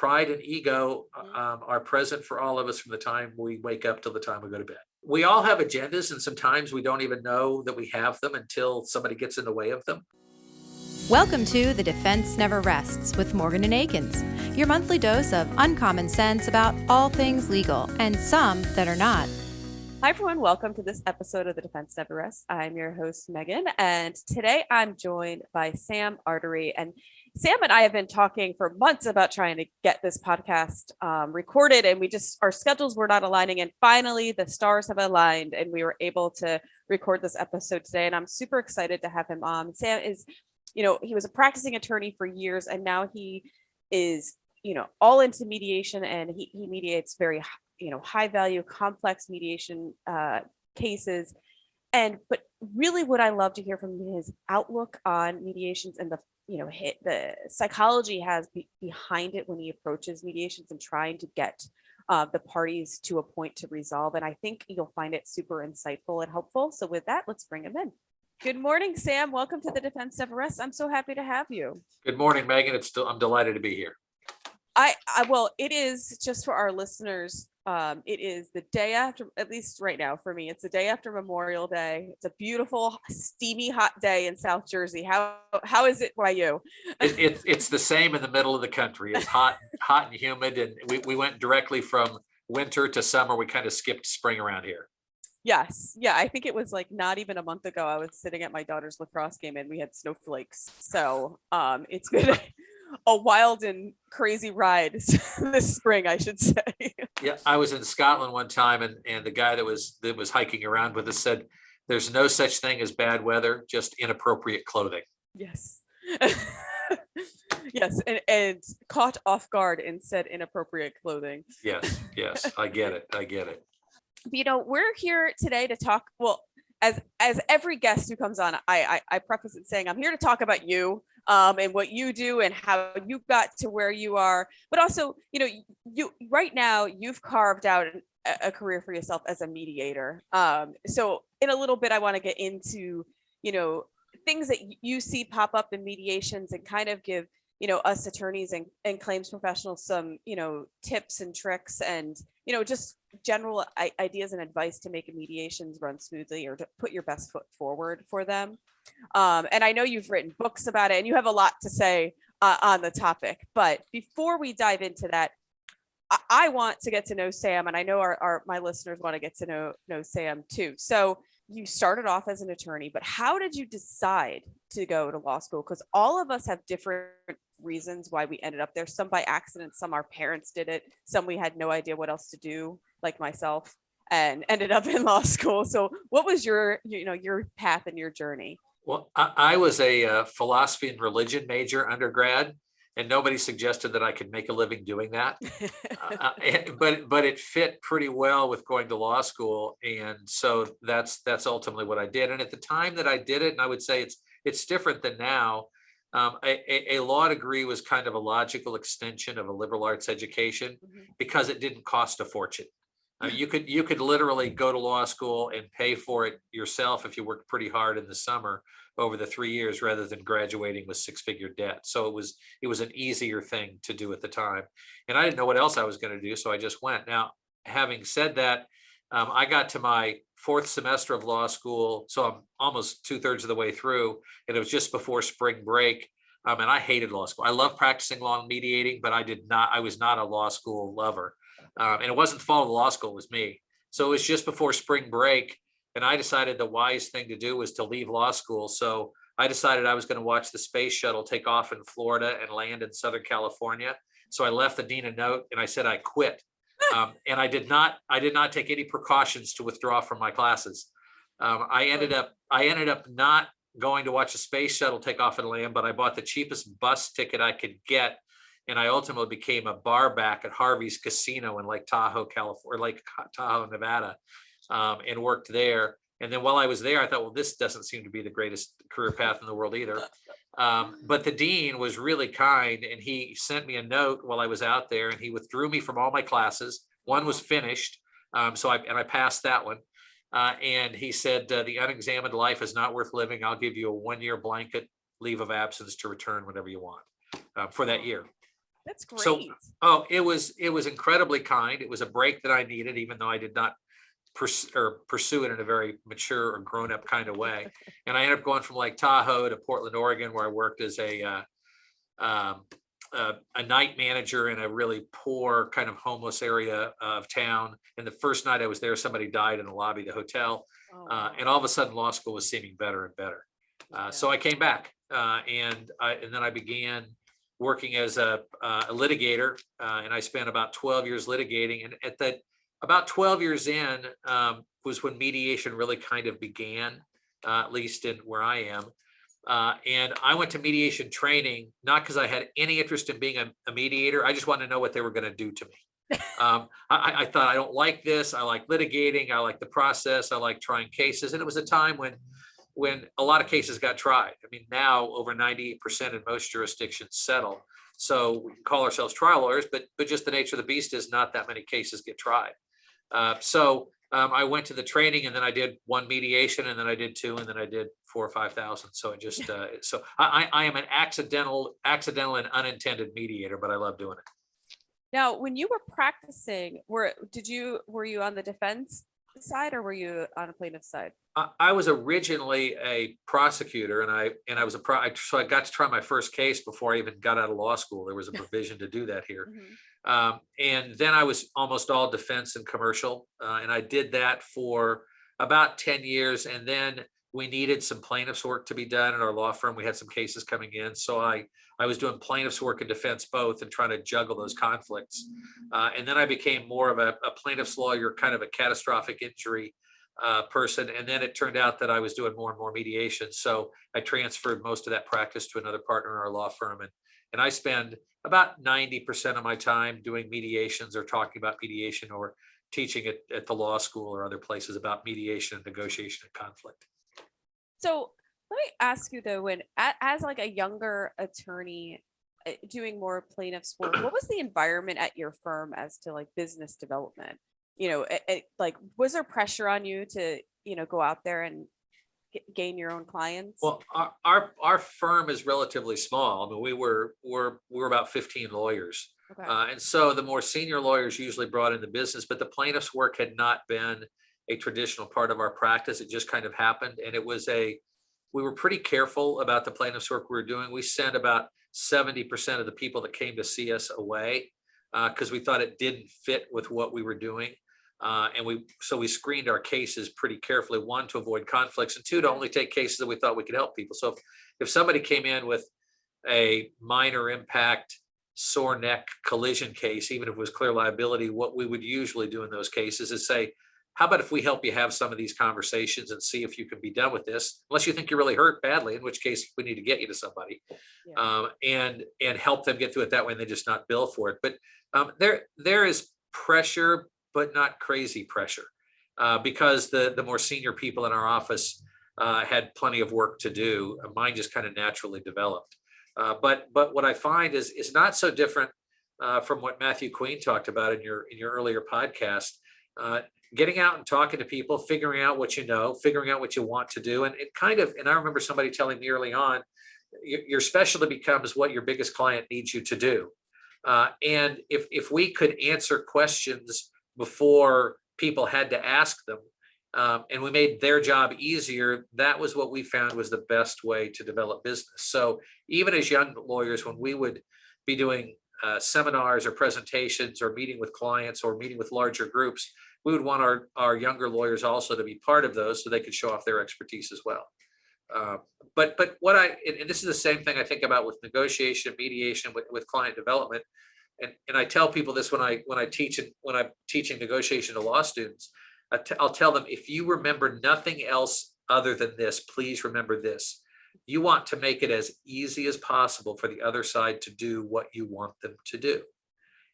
pride and ego are present for all of us from the time we wake up till the time we go to bed. We all have agendas, and sometimes we don't even know that we have them until somebody gets in the way of them. Welcome to The Defense Never Rests with Morgan and Akins, your monthly dose of uncommon sense about all things legal and some that are not. Hi, everyone. Welcome to this episode of The Defense Never Rests. I'm your host, Megan, and today I'm joined by Sam Ardery. And Sam and I have been talking for months about trying to get this podcast recorded, and our schedules were not aligning. And finally, the stars have aligned, and we were able to record this episode today. And I'm super excited to have him on. Sam is, he was a practicing attorney for years, and now he is, all into mediation, and he mediates very high value, complex mediation cases. But really what I love to hear from his outlook on mediations and the psychology has behind it when he approaches mediations and trying to get the parties to a point to resolve. And I think you'll find it super insightful and helpful. So with that, let's bring him in. Good morning, Sam. Welcome to the Defense Never Rests. I'm so happy to have you. Good morning, Megan. I'm delighted to be here. Well, it is, just for our listeners, it is the day after, at least right now for me, it's the day after Memorial Day. It's a beautiful, steamy, hot day in South Jersey. How is it by you? It's the same in the middle of the country. It's hot and humid, and we went directly from winter to summer. We kind of skipped spring around here. Yes. Yeah. I think it was like not even a month ago, I was sitting at my daughter's lacrosse game and we had snowflakes. So it's been a wild and crazy ride this spring, I should say. Yeah, I was in Scotland one time, and the guy that was hiking around with us said, "There's no such thing as bad weather, just inappropriate clothing." Yes. Yes, and caught off guard and said inappropriate clothing. Yes, I get it. We're here today to talk. Well, as every guest who comes on, I preface it saying I'm here to talk about you. And what you do and how you got to where you are, but also, you right now you've carved out a career for yourself as a mediator. So in a little bit, I want to get into, things that you see pop up in mediations and kind of give, us attorneys and claims professionals some, tips and tricks and, just general ideas and advice to make mediations run smoothly or to put your best foot forward for them. And I know you've written books about it and you have a lot to say on the topic. But before we dive into that, I want to get to know Sam, and I know my listeners want to get to know Sam too. So you started off as an attorney, but how did you decide to go to law school? Because all of us have different reasons why we ended up there. Some by accident, some our parents did it, some we had no idea what else to do, like myself, and ended up in law school. So what was your path and your journey? Well, I was a philosophy and religion major undergrad, and nobody suggested that I could make a living doing that. But it fit pretty well with going to law school, and so that's ultimately what I did. And at the time that I did it, and I would say it's different than now. A law degree was kind of a logical extension of a liberal arts education because it didn't cost a fortune. You could literally go to law school and pay for it yourself if you worked pretty hard in the summer over the 3 years, rather than graduating with six-figure debt. So it was an easier thing to do at the time, and I didn't know what else I was going to do, so I just went. Now, having said that, I got to my fourth semester of law school, so I'm almost 2/3 of the way through, and it was just before spring break. And I hated law school. I love practicing law and mediating, but I was not a law school lover. And it wasn't the fault of the law school, it was me. So it was just before spring break, and I decided the wise thing to do was to leave law school. So I decided I was going to watch the space shuttle take off in Florida and land in Southern California. So I left the dean a note and I said I quit. And I did not take any precautions to withdraw from my classes. I ended up not going to watch the space shuttle take off and land, but I bought the cheapest bus ticket I could get. And I ultimately became a bar back at Harvey's Casino in Lake Tahoe, Nevada, and worked there. And then while I was there, I thought, well, this doesn't seem to be the greatest career path in the world either. But the dean was really kind, and he sent me a note while I was out there, and he withdrew me from all my classes. One was finished, so I passed that one. And he said, the unexamined life is not worth living. I'll give you a 1-year blanket leave of absence to return whenever you want for that year. That's great. So, oh, it was incredibly kind. It was a break that I needed, even though I did not pursue it in a very mature or grown up kind of way. And I ended up going from Lake Tahoe to Portland, Oregon, where I worked as um, a night manager in a really poor kind of homeless area of town. And the first night I was there, somebody died in the lobby of the hotel. Oh, wow. And all of a sudden law school was seeming better and better. So I came back and then I began working as a litigator, and I spent about 12 years litigating. And at that, about 12 years in, was when mediation really kind of began, at least in where I am. And I went to mediation training, not because I had any interest in being a mediator. I just wanted to know what they were going to do to me. I thought, I don't like this. I like litigating. I like the process. I like trying cases. And it was a time when a lot of cases got tried. I mean, now over 98% in most jurisdictions settle. So we can call ourselves trial lawyers, but just the nature of the beast is not that many cases get tried. So I went to the training, and then I did one mediation, and then I did two, and then I did 4,000 or 5,000. So it just so I am an accidental and unintended mediator, but I love doing it. Now, when you were practicing, were you on the defense side, or were you on a plaintiff side? I was originally a prosecutor, and I was so I got to try my first case before I even got out of law school. There was a provision to do that here. And then I was almost all defense and commercial. And I did that for about 10 years. And then we needed some plaintiffs work to be done in our law firm. We had some cases coming in. So I was doing plaintiffs work and defense both, and trying to juggle those conflicts. And then I became more of a plaintiffs lawyer, kind of a catastrophic injury person. And then it turned out that I was doing more and more mediation. So I transferred most of that practice to another partner in our law firm. And I spend about 90% of my time doing mediations, or talking about mediation, or teaching at the law school or other places about mediation and negotiation and conflict. So let me ask you though, when as like a younger attorney doing more plaintiffs work, what was the environment at your firm as to like business development? Like, was there pressure on you to, go out there and gain your own clients? Well, our firm is relatively small. I mean, we're about 15 lawyers. Okay. And so the more senior lawyers usually brought in the business, but the plaintiffs' work had not been a traditional part of our practice. It just kind of happened. And we were pretty careful about the plaintiffs' work we were doing. We sent about 70% of the people that came to see us away because we thought it didn't fit with what we were doing. And we screened our cases pretty carefully, one, to avoid conflicts, and two, to only take cases that we thought we could help people. So if somebody came in with a minor impact sore neck collision case, even if it was clear liability, what we would usually do in those cases is say, how about if we help you have some of these conversations and see if you can be done with this, unless you think you're really hurt badly, in which case we need to get you to somebody. And help them get through it that way, and they just not bill for it. But there is pressure, but not crazy pressure, because the more senior people in our office had plenty of work to do. Mine just kind of naturally developed. But what I find is not so different from what Matthew Queen talked about in your earlier podcast. Getting out and talking to people, figuring out what you know, figuring out what you want to do. And I remember somebody telling me early on, your specialty becomes what your biggest client needs you to do. And if we could answer questions before people had to ask them, and we made their job easier, that was what we found was the best way to develop business. So even as young lawyers, when we would be doing seminars or presentations, or meeting with clients, or meeting with larger groups, we would want our younger lawyers also to be part of those, so they could show off their expertise as well. But and this is the same thing I think about with negotiation, mediation, with client development. And I tell people this when I'm teaching negotiation to law students. I'll tell them, if you remember nothing else other than this, please remember this. You want to make it as easy as possible for the other side to do what you want them to do.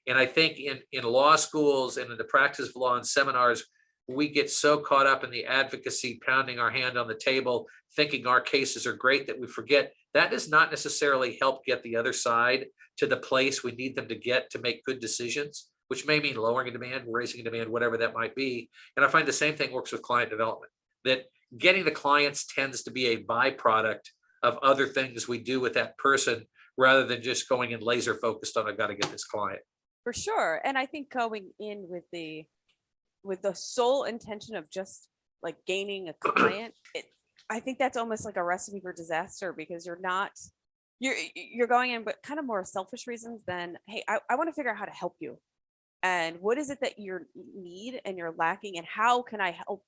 And I think in law schools and in the practice of law and seminars, we get so caught up in the advocacy, pounding our hand on the table, thinking our cases are great, that we forget that does not necessarily help get the other side to the place we need them to get to make good decisions, which may mean lowering a demand, raising a demand, whatever that might be. And I find the same thing works with client development, that getting the clients tends to be a byproduct of other things we do with that person, rather than just going in laser focused on, I've got to get this client. For sure. And I think going in with the sole intention of just like gaining a client, I think that's almost like a recipe for disaster, because you're going in but kind of more selfish reasons than, hey, I want to figure out how to help you, and what is it that you need and you're lacking, and how can I help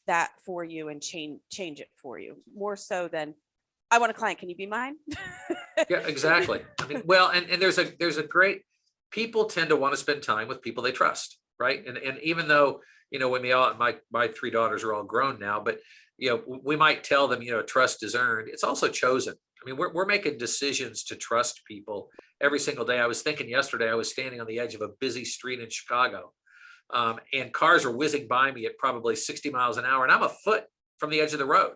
that for you and change it for you, more so than, I want a client, can you be mine? Yeah, exactly. I mean, well, and there's a great, people tend to want to spend time with people they trust, right? And even though, when my three daughters are all grown now, but we might tell them, trust is earned. It's also chosen. I mean, we're making decisions to trust people every single day. I was thinking yesterday, I was standing on the edge of a busy street in Chicago, and cars are whizzing by me at probably 60 miles an hour, and I'm a foot from the edge of the road.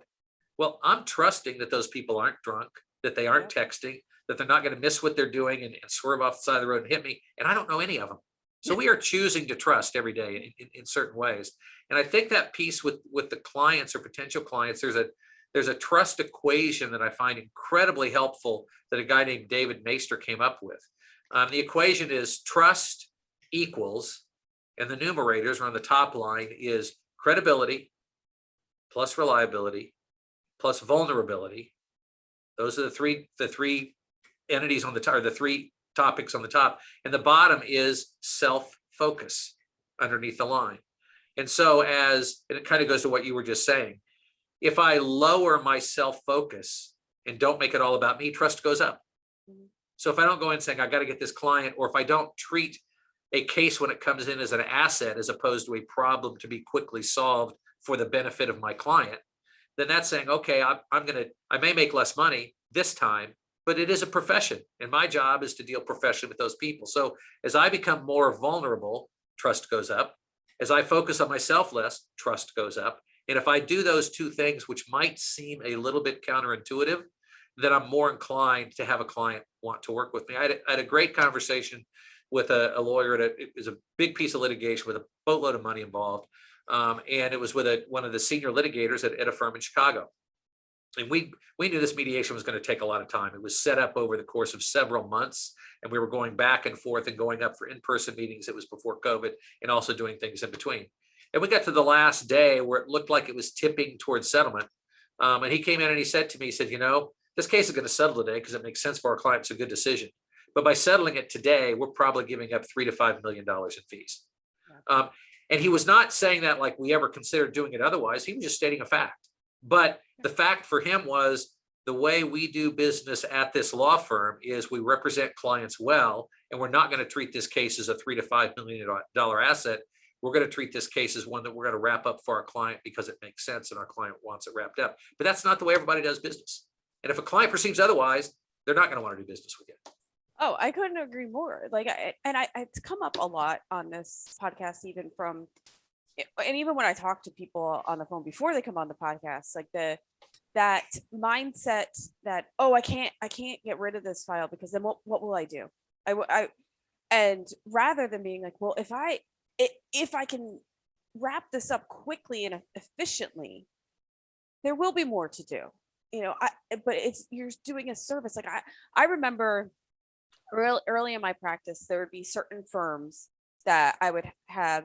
Well, I'm trusting that those people aren't drunk, that they aren't texting, that they're not going to miss what they're doing and swerve off the side of the road and hit me. And I don't know any of them. So we are choosing to trust every day in certain ways. And I think that piece with the clients or potential clients, there's a trust equation that I find incredibly helpful that a guy named David Maister came up with. The equation is trust equals, and the numerators are on the top line, is credibility plus reliability plus vulnerability. Those are the three entities on the top, or the three topics on the top. And the bottom is self-focus underneath the line. And so and it kind of goes to what you were just saying, if I lower my self-focus and don't make it all about me, trust goes up. So if I don't go in saying, I got to get this client, or if I don't treat a case when it comes in as an asset, as opposed to a problem to be quickly solved for the benefit of my client, then that's saying, okay, I may make less money this time, but it is a profession. And my job is to deal professionally with those people. So as I become more vulnerable, trust goes up. As I focus on myself less, trust goes up. And if I do those two things, which might seem a little bit counterintuitive, then I'm more inclined to have a client want to work with me. I had a great conversation with a lawyer. It was a big piece of litigation with a boatload of money involved. And it was with one of the senior litigators at a firm in Chicago. And we knew this mediation was going to take a lot of time. It was set up over the course of several months, and we were going back and forth and going up for in-person meetings. It was before COVID, and also doing things in between. And we got to the last day where it looked like it was tipping towards settlement. And he came in and he said to me, he said, this case is going to settle today because it makes sense for our client. It's a good decision. But by settling it today, we're probably giving up $3 to $5 million in fees. And he was not saying that like we ever considered doing it otherwise. He was just stating a fact. But the fact for him was, the way we do business at this law firm is we represent clients well, and we're not going to treat this case as a $3 to $5 million asset. We're going to treat this case as one that we're going to wrap up for our client because it makes sense and our client wants it wrapped up. But that's not the way everybody does business. And if a client perceives otherwise, they're not going to want to do business with you. Oh, I couldn't agree more. Like, it's come up a lot on this podcast, even when I talk to people on the phone before they come on the podcast, like that mindset that, oh, I can't get rid of this file because then what will I do? And rather than being like, well, if I can wrap this up quickly and efficiently, there will be more to do, but you're doing a service. Like I remember early in my practice, there would be certain firms that I would have,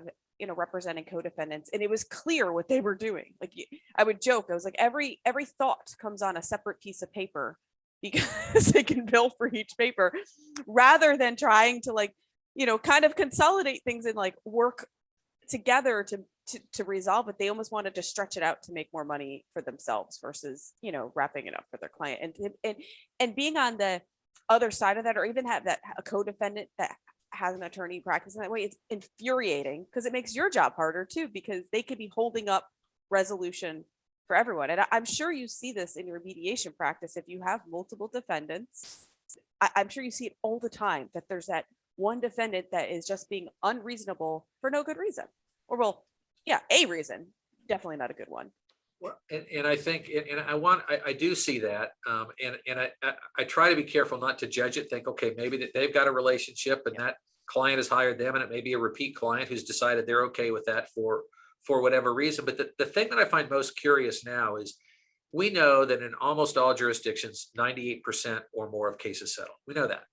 representing co-defendants, and it was clear what they were doing. Like I would joke, I was like, every thought comes on a separate piece of paper because they can bill for each paper, rather than trying to kind of consolidate things and like work together to resolve it. They almost wanted to stretch it out to make more money for themselves versus, wrapping it up for their client. And being on the other side of that, or even have a co-defendant that has an attorney practice in that way, it's infuriating because it makes your job harder too, because they could be holding up resolution for everyone. And I'm sure you see this in your mediation practice. If you have multiple defendants, I'm sure you see it all the time, that there's that one defendant that is just being unreasonable for no good reason, or a reason, definitely not a good one. Well, and I think, and I do see that, and I try to be careful not to judge it. Think, okay, maybe that they've got a relationship, and that client has hired them, and it may be a repeat client who's decided they're okay with that for whatever reason. But the thing that I find most curious now is we know that in almost all jurisdictions, 98% or more of cases settle. We know that.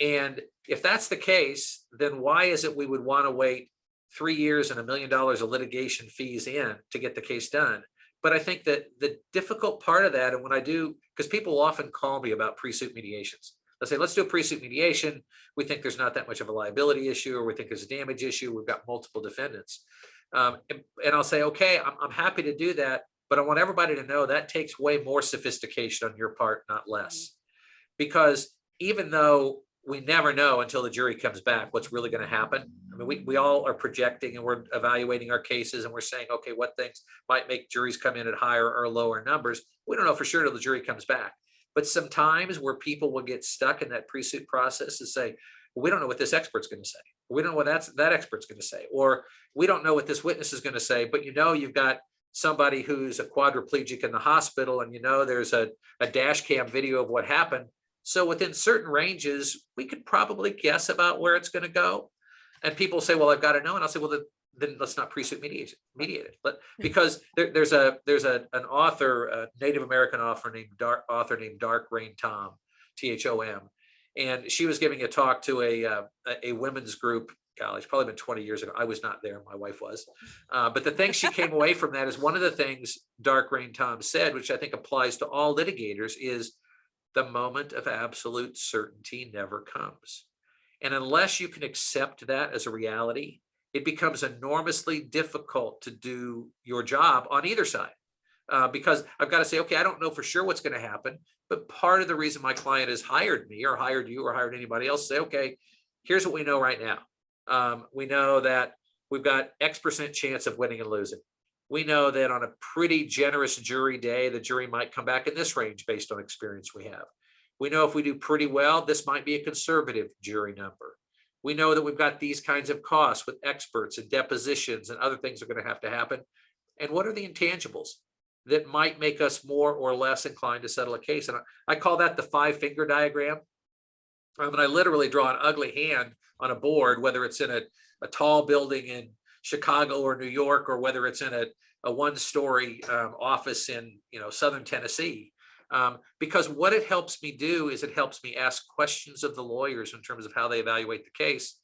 And if that's the case, then why is it we would want to wait 3 years and $1 million of litigation fees in to get the case done? But I think that the difficult part of that, and when I do, because people often call me about pre-suit mediations. They'll say, let's do a pre-suit mediation. We think there's not that much of a liability issue, or we think there's a damage issue. We've got multiple defendants. And I'll say, okay, I'm happy to do that. But I want everybody to know that takes way more sophistication on your part, not less. Because even though we never know until the jury comes back what's really going to happen. I mean, we all are projecting and we're evaluating our cases and we're saying, okay, what things might make juries come in at higher or lower numbers. We don't know for sure until the jury comes back. But sometimes where people will get stuck in that pre-suit process is say, well, we don't know what this expert's going to say. We don't know what that expert's going to say. Or we don't know what this witness is going to say, but you've got somebody who's a quadriplegic in the hospital and there's a dash cam video of what happened. So within certain ranges, we could probably guess about where it's going to go. And people say, well, I've got to know. And I'll say, well, then let's not pre-suit mediate it. Because there's an author, a Native American author named Dark Rain Tom, THOM. And she was giving a talk to a women's group. Golly, it's probably been 20 years ago. I was not there. My wife was. But the thing she came away from that is one of the things Dark Rain Tom said, which I think applies to all litigators, is the moment of absolute certainty never comes. And unless you can accept that as a reality, it becomes enormously difficult to do your job on either side. Because I've got to say, okay, I don't know for sure what's going to happen, but part of the reason my client has hired me or hired you or hired anybody else, say, okay, here's what we know right now. We know that we've got X% chance of winning and losing. We know that on a pretty generous jury day, the jury might come back in this range based on experience we have. We know if we do pretty well, this might be a conservative jury number. We know that we've got these kinds of costs with experts and depositions and other things are going to have to happen. And what are the intangibles that might make us more or less inclined to settle a case? And I call that the 5-finger diagram. And I literally draw an ugly hand on a board, whether it's in a tall building in Chicago or New York, or whether it's in a one-story office in southern Tennessee. Because what it helps me do is it helps me ask questions of the lawyers in terms of how they evaluate the case.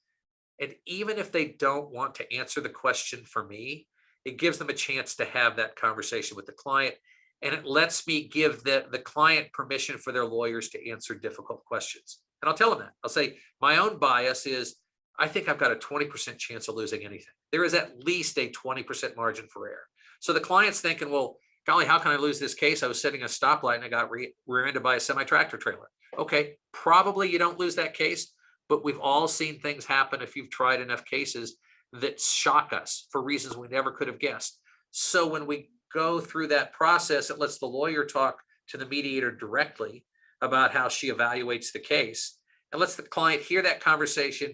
And even if they don't want to answer the question for me, it gives them a chance to have that conversation with the client. And it lets me give the client permission for their lawyers to answer difficult questions. And I'll tell them that. I'll say, my own bias is, I think I've got a 20% chance of losing anything. There is at least a 20% margin for error. So the client's thinking, well, golly, how can I lose this case? I was sitting at a stoplight and I got rear-ended by a semi-tractor trailer. Okay, probably you don't lose that case, but we've all seen things happen if you've tried enough cases that shock us for reasons we never could have guessed. So when we go through that process, it lets the lawyer talk to the mediator directly about how she evaluates the case and lets the client hear that conversation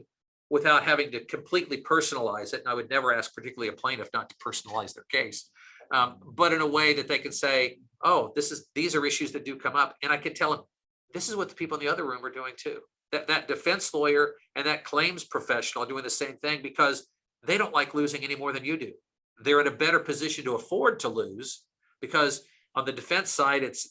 without having to completely personalize it. And I would never ask, particularly a plaintiff, not to personalize their case, but in a way that they can say, oh, these are issues that do come up. And I can tell them, this is what the people in the other room are doing too. That defense lawyer and that claims professional are doing the same thing because they don't like losing any more than you do. They're in a better position to afford to lose because on the defense side, it's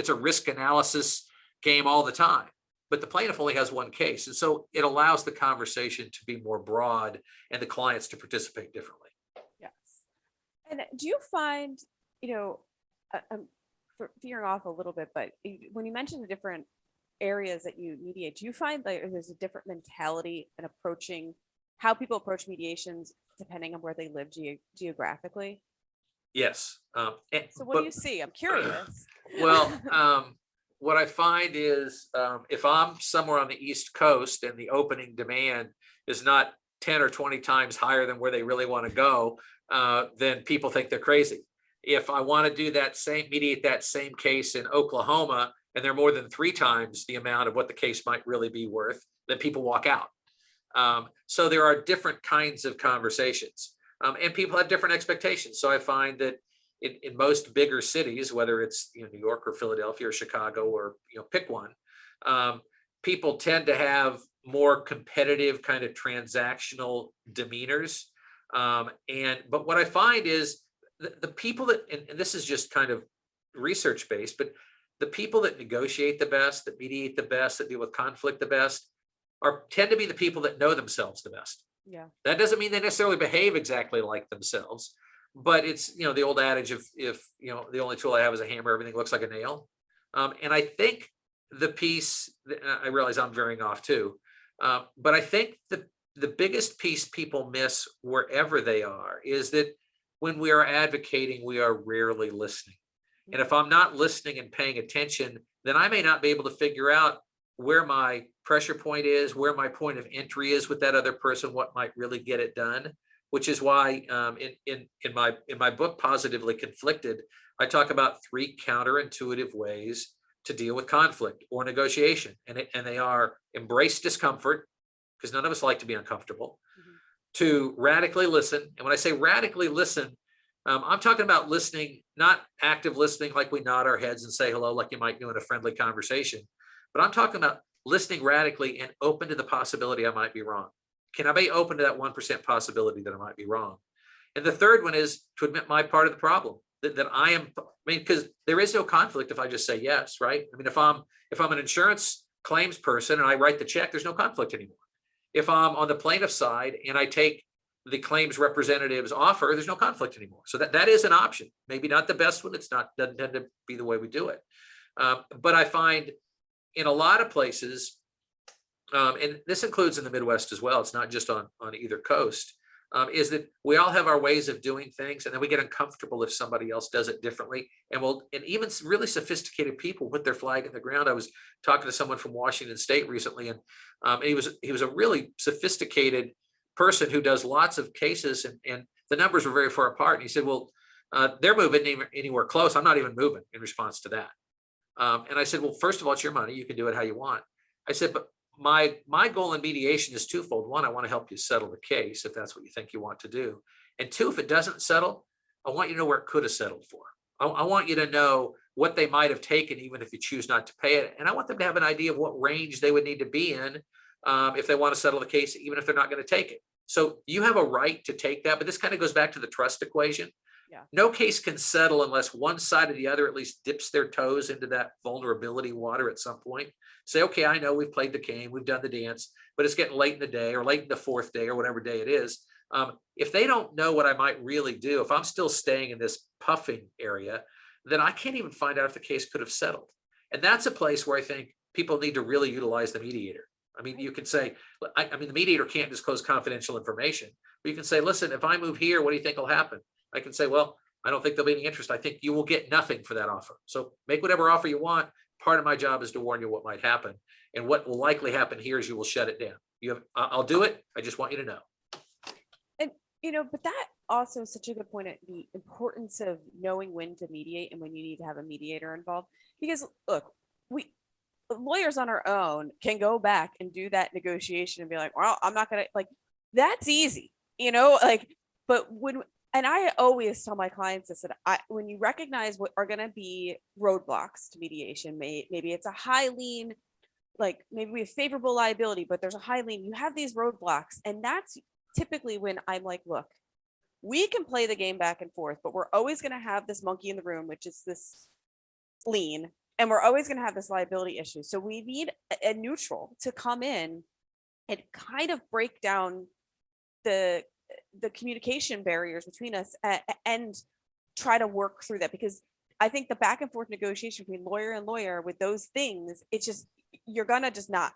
a risk analysis game all the time. But the plaintiff only has one case. And so it allows the conversation to be more broad and the clients to participate differently. Yes. And do you find, I'm veering off a little bit, but when you mentioned the different areas that you mediate, do you find like there's a different mentality in approaching how people approach mediations depending on where they live geographically? Yes. So what do you see? I'm curious. Well, what I find is if I'm somewhere on the East Coast and the opening demand is not 10 or 20 times higher than where they really want to go, then people think they're crazy. If I want to do mediate that same case in Oklahoma, and they're more than 3 times the amount of what the case might really be worth, then people walk out. So there are different kinds of conversations, and people have different expectations. So I find that in most bigger cities, whether it's New York or Philadelphia or Chicago or pick one, people tend to have more competitive kind of transactional demeanors. But what I find is the people that, and this is just kind of research based, but the people that negotiate the best, that mediate the best, that deal with conflict the best, tend to be the people that know themselves the best. Yeah. That doesn't mean they necessarily behave exactly like themselves, but it's, the old adage of, if, the only tool I have is a hammer, everything looks like a nail. And I think the piece, I realize I'm veering off too, but I think the biggest piece people miss wherever they are is that when we are advocating, we are rarely listening. And if I'm not listening and paying attention, then I may not be able to figure out where my pressure point is, where my point of entry is with that other person, what might really get it done. Which is why in my book, Positively Conflicted, I talk about 3 counterintuitive ways to deal with conflict or negotiation, and they are: embrace discomfort, because none of us like to be uncomfortable, to radically listen. And when I say radically listen, I'm talking about listening, not active listening like we nod our heads and say hello like you might do in a friendly conversation, but I'm talking about listening radically and open to the possibility I might be wrong. Can I be open to that 1% possibility that I might be wrong? And the third one is to admit my part of the problem, that I am, because there is no conflict if I just say yes, right? I mean, if I'm an insurance claims person and I write the check, there's no conflict anymore. If I'm on the plaintiff side and I take the claims representative's offer, there's no conflict anymore. So that is an option. Maybe not the best one. Doesn't tend to be the way we do it. But I find in a lot of places, and this includes in the Midwest as well, it's not just on either coast, is that we all have our ways of doing things, and then we get uncomfortable if somebody else does it differently. And even really sophisticated people put their flag in the ground. I was talking to someone from Washington State recently, and he was a really sophisticated person who does lots of cases, and the numbers were very far apart. And he said, well, they're moving anywhere close. I'm not even moving in response to that. And I said, well, first of all, it's your money. You can do it how you want. I said, but my goal in mediation is twofold. One, I want to help you settle the case if that's what you think you want to do. And two, if it doesn't settle, I want you to know where it could have settled for. I want you to know what they might have taken, even if you choose not to pay it. And I want them to have an idea of what range they would need to be in if they want to settle the case, even if they're not going to take it. So you have a right to take that, but this kind of goes back to the trust equation. Yeah. No case can settle unless one side or the other at least dips their toes into that vulnerability water at some point. Say, okay, I know we've played the game, we've done the dance, but it's getting late in the day or late in the 4th day or whatever day it is. If they don't know what I might really do, if I'm still staying in this puffing area, then I can't even find out if the case could have settled. And that's a place where I think people need to really utilize the mediator. I mean, you can say, the mediator can't disclose confidential information, but you can say, listen, if I move here, what do you think will happen? I can say, well, I don't think there'll be any interest. I think you will get nothing for that offer. So make whatever offer you want. Part of my job is to warn you what might happen. And what will likely happen here is you will shut it down. I'll do it. I just want you to know. And, but that also is such a good point at the importance of knowing when to mediate and when you need to have a mediator involved. Because look, lawyers on our own can go back and do that negotiation and be like, well, I'm not going to, that's easy, but and I always tell my clients this, that when you recognize what are going to be roadblocks to mediation, maybe it's a high lien, maybe we have favorable liability, but there's a high lien, you have these roadblocks. And that's typically when I'm like, look, we can play the game back and forth, but we're always going to have this monkey in the room, which is this lien. And we're always going to have this liability issue. So we need a neutral to come in and kind of break down the communication barriers between us and try to work through that. Because I think the back and forth negotiation between lawyer and lawyer with those things, it's just, you're going to just not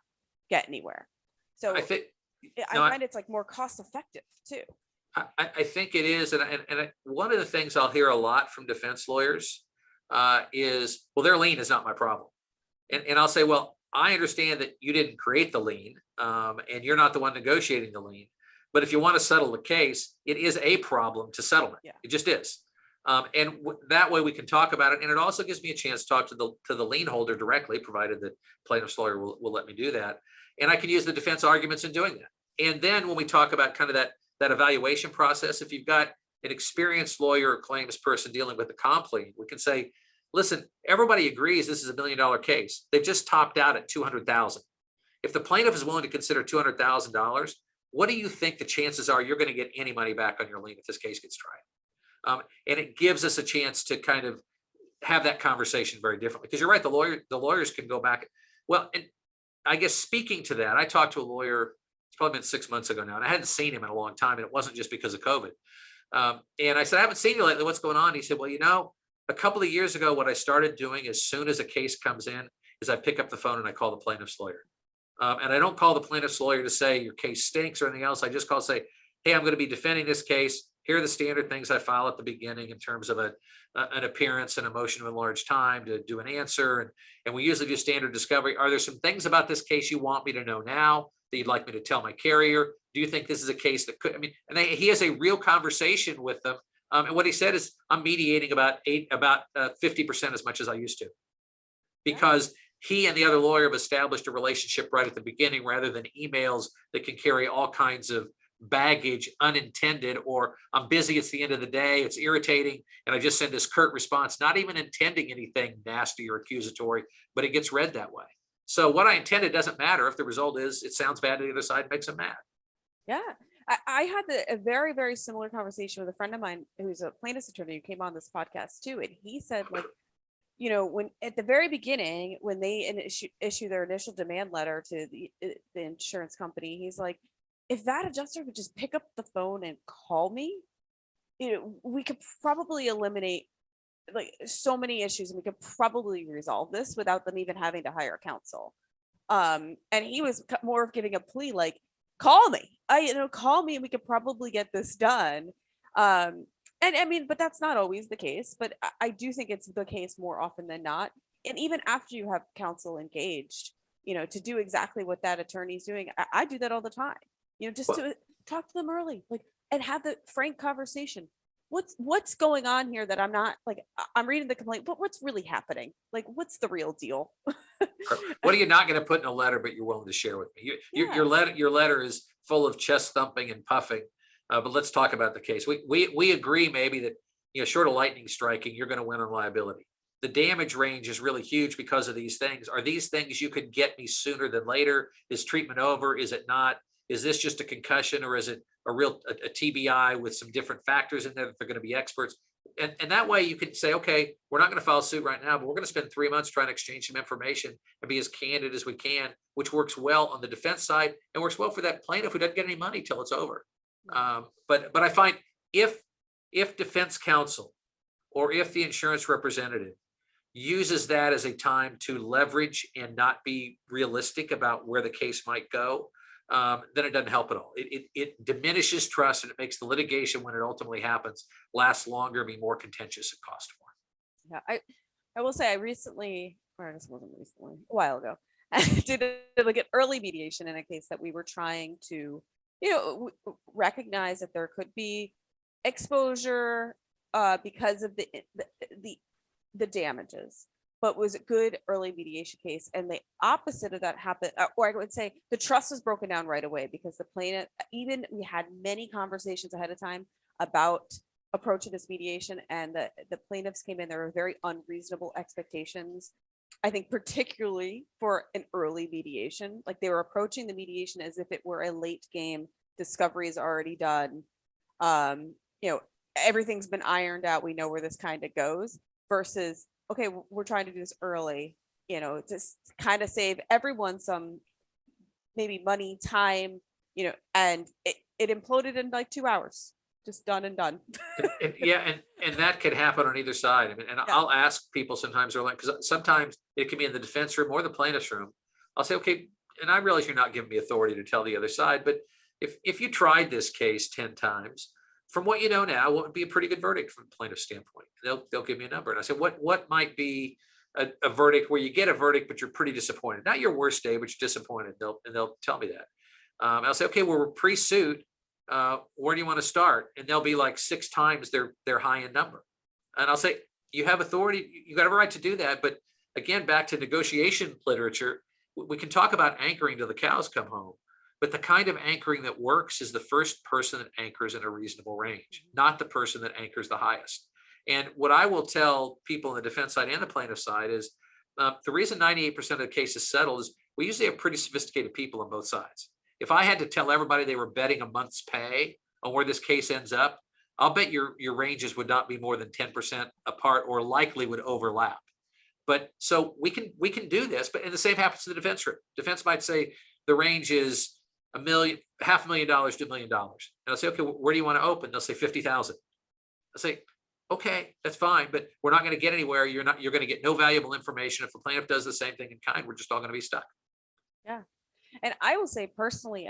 get anywhere. So I find it's more cost effective too. I think it is. And one of the things I'll hear a lot from defense lawyers is, well, their lien is not my problem. And I'll say, well, I understand that you didn't create the lien and you're not the one negotiating the lien. But if you want to settle the case, it is a problem to settlement. Yeah. It just is. And that way we can talk about it. And it also gives me a chance to talk to the lien holder directly, provided that plaintiff's lawyer will let me do that. And I can use the defense arguments in doing that. And then when we talk about kind of that evaluation process, if you've got an experienced lawyer or claims person dealing with the comp lien, we can say, listen, everybody agrees this is $1 million case. They've just topped out at $200,000. If the plaintiff is willing to consider $200,000, what do you think the chances are you're going to get any money back on your lien if this case gets tried? And it gives us a chance to kind of have that conversation very differently. Because you're right, the lawyers can go back. Well, and I guess speaking to that, I talked to a lawyer, it's probably been 6 months ago now, and I hadn't seen him in a long time, and it wasn't just because of COVID. And I said, I haven't seen you lately. What's going on? He said, well, a couple of years ago, what I started doing as soon as a case comes in is I pick up the phone and I call the plaintiff's lawyer. And I don't call the plaintiff's lawyer to say your case stinks or anything else. I just call and say, hey, I'm going to be defending this case. Here are the standard things I file at the beginning in terms of an appearance and a motion of enlarged time to do an answer. And we usually do standard discovery. Are there some things about this case you want me to know now that you'd like me to tell my carrier? Do you think this is a case that could, he has a real conversation with them. And what he said is, I'm mediating about 50% as much as I used to, because he and the other lawyer have established a relationship right at the beginning, rather than emails that can carry all kinds of baggage, unintended, or I'm busy, it's the end of the day, it's irritating, and I just send this curt response, not even intending anything nasty or accusatory, but it gets read that way. So what I intended doesn't matter if the result is it sounds bad to the other side, makes them mad. Yeah. I had a very, very similar conversation with a friend of mine who's a plaintiff's attorney who came on this podcast too. And he said, like, when at the very beginning, when they issue their initial demand letter to the insurance company, he's like, if that adjuster would just pick up the phone and call me, we could probably eliminate like so many issues, and we could probably resolve this without them even having to hire counsel. And he was more of giving a plea, like, call me, call me, and we could probably get this done. And but that's not always the case, but I do think it's the case more often than not. And even after you have counsel engaged, to do exactly what that attorney's doing, I do that all the time, just to talk to them early, like, and have the frank conversation. What's going on here that I'm not, like, I'm reading the complaint, but what's really happening? Like, what's the real deal? What are you not going to put in a letter, but you're willing to share with me? Your letter is full of chest thumping and puffing. But let's talk about the case. We agree maybe that, short of lightning striking, you're going to win on liability. The damage range is really huge because of these things. Are these things you could get me sooner than later? Is treatment over? Is it not? Is this just a concussion, or is it a real TBI with some different factors in there that they're going to be experts? And that way you can say, okay, we're not going to file suit right now, but we're going to spend 3 months trying to exchange some information and be as candid as we can, which works well on the defense side and works well for that plaintiff who doesn't get any money till it's over. But I find if defense counsel or if the insurance representative uses that as a time to leverage and not be realistic about where the case might go, then it doesn't help at all. It diminishes trust, and it makes the litigation, when it ultimately happens, last longer, be more contentious, and cost more. Yeah, I will say I recently, or I guess it wasn't recently, a while ago, did like an early mediation in a case that we were trying to, recognize that there could be exposure because of the damages, but was a good early mediation case. And the opposite of that happened, or I would say the trust was broken down right away, because the plaintiff, even we had many conversations ahead of time about approaching this mediation, and the plaintiffs came in, there were very unreasonable expectations. I think particularly for an early mediation, like they were approaching the mediation as if it were a late game, discovery is already done. Everything's been ironed out. We know where this kind of goes, versus, okay, we're trying to do this early, to kind of save everyone some maybe money, time, and it imploded in like 2 hours, just done and done. and that could happen on either side. I'll ask people sometimes, they're like, because sometimes it can be in the defense room or the plaintiff's room. I'll say, okay, and I realize you're not giving me authority to tell the other side, but if you tried this case 10 times, from what you know now, what would be a pretty good verdict from the plaintiff's standpoint? They'll give me a number. And I said, what might be a verdict where you get a verdict, but you're pretty disappointed? Not your worst day, but you're disappointed. They'll tell me that. I'll say, okay, well, we're pre-suit. Where do you want to start? And they'll be like 6 times their high-end number. And I'll say, you have authority. You got every right to do that. But again, back to negotiation literature, we can talk about anchoring till the cows come home. But the kind of anchoring that works is the first person that anchors in a reasonable range, not the person that anchors the highest. And what I will tell people on the defense side and the plaintiff side is the reason 98% of the cases settled is we usually have pretty sophisticated people on both sides. If I had to tell everybody they were betting a month's pay on where this case ends up, I'll bet your ranges would not be more than 10% apart, or likely would overlap. But so we can do this, but and the same happens to the defense room. Defense might say the range is $500,000 to $1 million. And I'll say, okay, where do you want to open? They'll say 50,000. I'll say, okay, that's fine, but we're not going to get anywhere. You're going to get no valuable information. If the plaintiff does the same thing in kind, we're just all going to be stuck. Yeah. And I will say personally,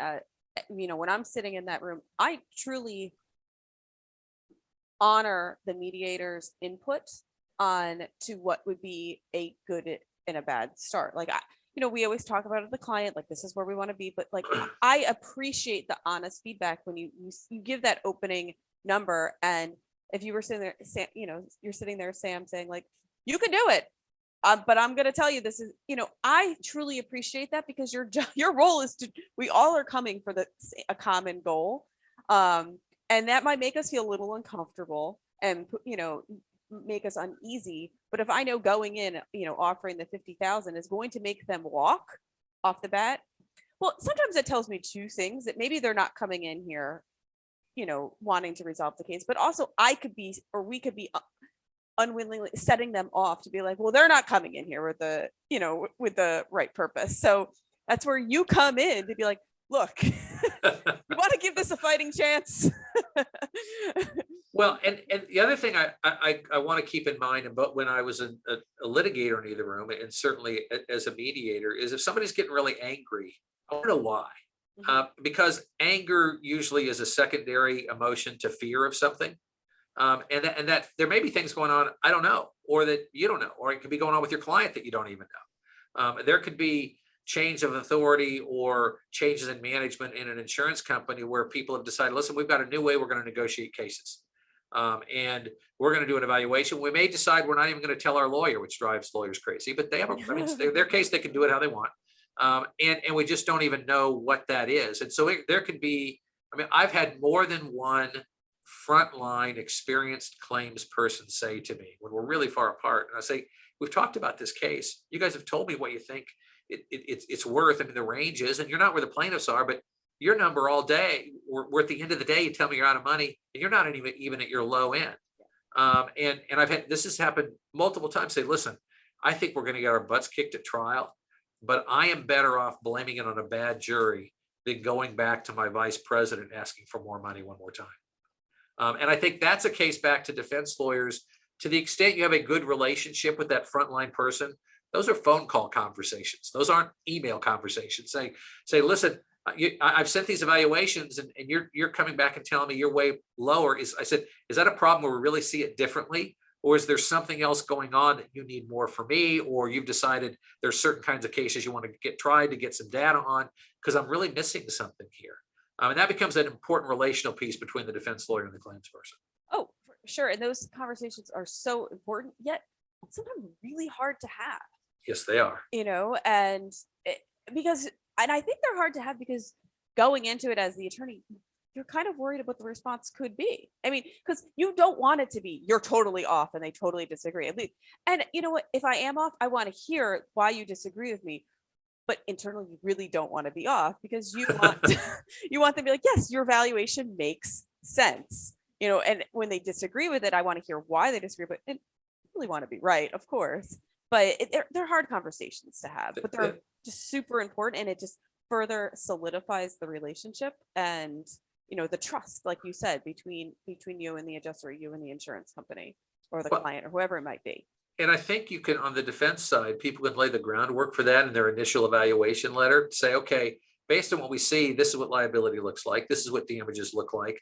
when I'm sitting in that room, I truly honor the mediator's input on to what would be a good and a bad start. Like, we always talk about it, the client, like, this is where we want to be, but like, I appreciate the honest feedback when you give that opening number. And if you were sitting there, Sam, you're sitting there, Sam, saying like, you can do it. But I'm going to tell you, this is, I truly appreciate that, because your role is we all are coming for a common goal. And that might make us feel a little uncomfortable and, make us uneasy. But if I know going in, offering the 50,000 is going to make them walk off the bat, well, sometimes it tells me two things: that maybe they're not coming in here, wanting to resolve the case, but also we could be unwillingly setting them off to be like, well, they're not coming in here with the right purpose. So that's where you come in to be like, look, you want to give this a fighting chance. Well, and the other thing I want to keep in mind, but when I was a litigator in either room, and certainly as a mediator, is if somebody's getting really angry, I want to know why. Because anger usually is a secondary emotion to fear of something. And that there may be things going on I don't know, or that you don't know, or it could be going on with your client that you don't even know. There could be change of authority or changes in management in an insurance company where people have decided, listen, we've got a new way we're going to negotiate cases. And we're going to do an evaluation. We may decide we're not even going to tell our lawyer, which drives lawyers crazy, but they have their case, they can do it how they want. And we just don't even know what that is. And so there could be, I've had more than one frontline experienced claims person say to me when we're really far apart, and I say, we've talked about this case. You guys have told me what you think it's worth. The range is, and you're not where the plaintiffs are, but your number all day, we're at the end of the day, you tell me you're out of money and you're not even at your low end. And this has happened multiple times. Say, listen, I think we're going to get our butts kicked at trial, but I am better off blaming it on a bad jury than going back to my vice president asking for more money one more time. And I think that's a case back to defense lawyers. To the extent you have a good relationship with that frontline person, those are phone call conversations. Those aren't email conversations. Say, listen, I've sent these evaluations and you're coming back and telling me you're way lower. I said, is that a problem where we really see it differently? Or is there something else going on that you need more for me? Or you've decided there's certain kinds of cases you want to get tried to get some data on, because I'm really missing something here. And that becomes an important relational piece between the defense lawyer and the claims person. Oh, for sure. And those conversations are so important, yet sometimes really hard to have. Yes, they are. And I think they're hard to have because going into it as the attorney, you're kind of worried about what the response could be. Because you don't want it to be, you're totally off and they totally disagree. And you know what, if I am off, I want to hear why you disagree with me. But internally, you really don't want to be off, because you want you want them to be like, yes, your evaluation makes sense. And when they disagree with it, I want to hear why they disagree, but I really want to be right, of course. But they're hard conversations to have, but they're just super important, and it just further solidifies the relationship and the trust, like you said, between you and the adjuster, you and the insurance company, or the client, or whoever it might be. And I think you can, on the defense side, people can lay the groundwork for that in their initial evaluation letter. Say, okay, based on what we see, this is what liability looks like. This is what damages look like.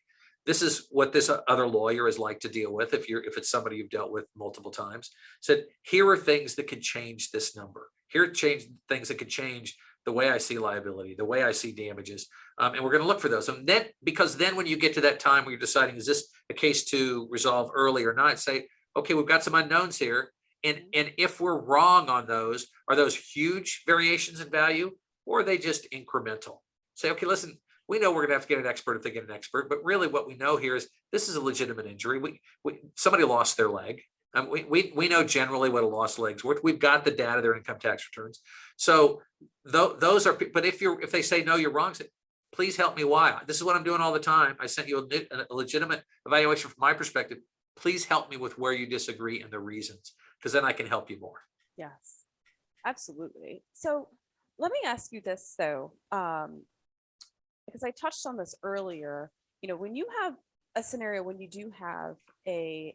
This is what this other lawyer is like to deal with if it's somebody you've dealt with multiple times. Said, here are things that could change this number. Here are things that could change the way I see liability, the way I see damages. And we're going to look for those. And then, because then when you get to that time where you're deciding, is this a case to resolve early or not, say, okay, we've got some unknowns here. And if we're wrong on those, are those huge variations in value, or are they just incremental? Say, okay, listen, we know we're going to have to get an expert if they get an expert, but really what we know here is this is a legitimate injury. Somebody lost their leg. We know generally what a lost leg's worth. We've got the data, their income tax returns. So those are, but if they say, no, you're wrong, say, please help me why. This is what I'm doing all the time. I sent you a legitimate evaluation from my perspective. Please help me with where you disagree and the reasons, because then I can help you more. Yes, absolutely. So let me ask you this though, because I touched on this earlier. When you have a scenario, when you do have a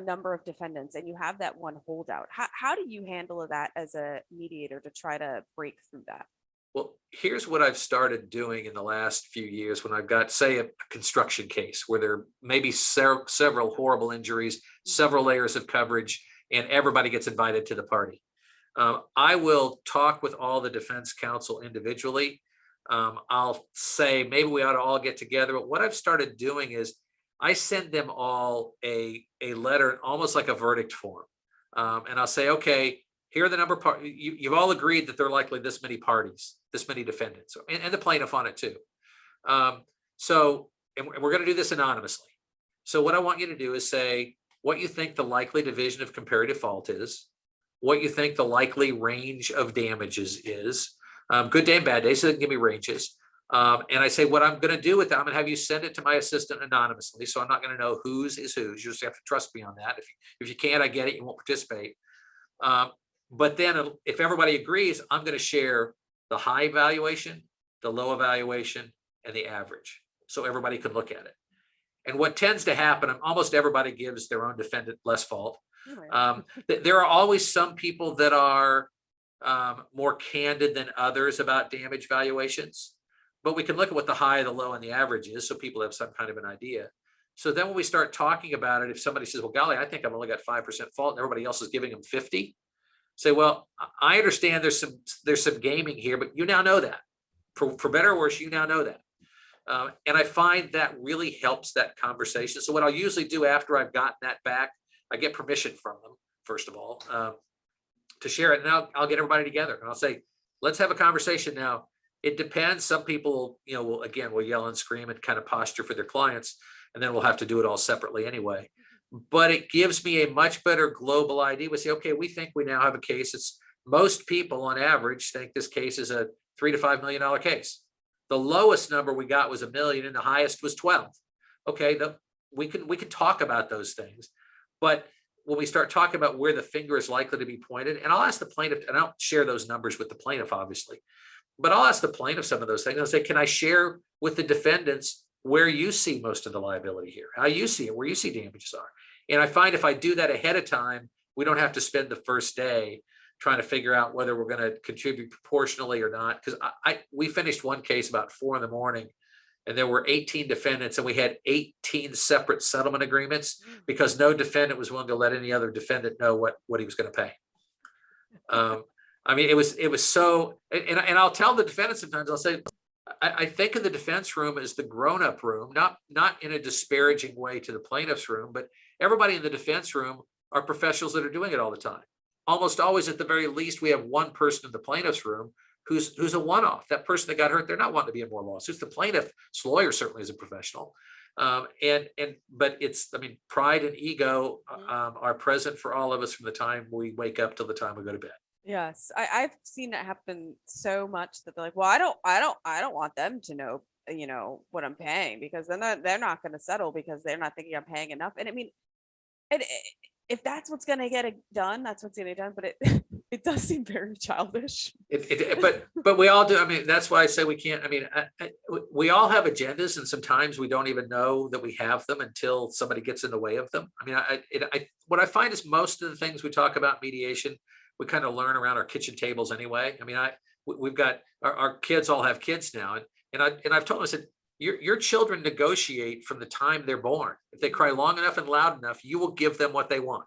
number of defendants and you have that one holdout, how do you handle that as a mediator to try to break through that? Well, here's what I've started doing in the last few years when I've got, say, a construction case where there may be several horrible injuries, several layers of coverage, and everybody gets invited to the party. I will talk with all the defense counsel individually. I'll say maybe we ought to all get together. But what I've started doing is I send them all a letter, almost like a verdict form. And I'll say, okay, here are the number of you've all agreed that there are likely this many parties, this many defendants, and the plaintiff on it too. So we're going to do this anonymously. So what I want you to do is say what you think the likely division of comparative fault is, what you think the likely range of damages is, good day and bad day, so they can give me ranges. And I say what I'm going to do with that, I'm going to have you send it to my assistant anonymously. So I'm not going to know whose is whose. You just have to trust me on that. If you can't, I get it. You won't participate. But then if everybody agrees, I'm going to share the high evaluation, the low evaluation, and the average, so everybody can look at it. And what tends to happen, almost everybody gives their own defendant less fault. There are always some people that are more candid than others about damage valuations, but we can look at what the high, the low, and the average is, so people have some kind of an idea. So then when we start talking about it, if somebody says, well, golly, I think I've only got 5% fault and everybody else is giving them 50, say, well, I understand there's some gaming here, but you now know that. For better or worse, you now know that. And I find that really helps that conversation. So what I'll usually do after I've gotten that back, I get permission from them, first of all, to share it. And I'll get everybody together and I'll say, let's have a conversation now. It depends. Some people, will yell and scream and kind of posture for their clients, and then we'll have to do it all separately anyway. But it gives me a much better global idea. We say, okay, we think we now have a case. It's most people on average think this case is a $3 to $5 million case. The lowest number we got was $1 million and the highest was 12. Okay, we can talk about those things. But when we start talking about where the finger is likely to be pointed, and I'll ask the plaintiff, and I don't share those numbers with the plaintiff, obviously, but I'll ask the plaintiff some of those things. I'll say, can I share with the defendants where you see most of the liability here, how you see it, where you see damages are. And I find if I do that ahead of time, we don't have to spend the first day trying to figure out whether we're going to contribute proportionally or not. Because we finished one case about 4 a.m. and there were 18 defendants and we had 18 separate settlement agreements because no defendant was willing to let any other defendant know what he was going to pay. It was so, and I'll tell the defendant sometimes, I'll say, I think of the defense room as the grown-up room, not in a disparaging way to the plaintiff's room, but everybody in the defense room are professionals that are doing it all the time. Almost always, at the very least, we have one person in the plaintiff's room who's a one-off. That person that got hurt, they're not wanting to be in more lawsuits. The plaintiff's lawyer certainly is a professional. But it's, pride and ego are present for all of us from the time we wake up till the time we go to bed. Yes, I've seen that happen so much that they're like, well, I don't want them to know, what I'm paying, because then they're not going to settle because they're not thinking I'm paying enough. And if that's what's going to get it done, that's what's going to get done. But it does seem very childish. But we all do. That's why I say we can't. We all have agendas, and sometimes we don't even know that we have them until somebody gets in the way of them. What I find is most of the things we talk about mediation, we kind of learn around our kitchen tables anyway. We've got our kids all have kids now, and I've told them, I said, your children negotiate from the time they're born. If they cry long enough and loud enough, you will give them what they want.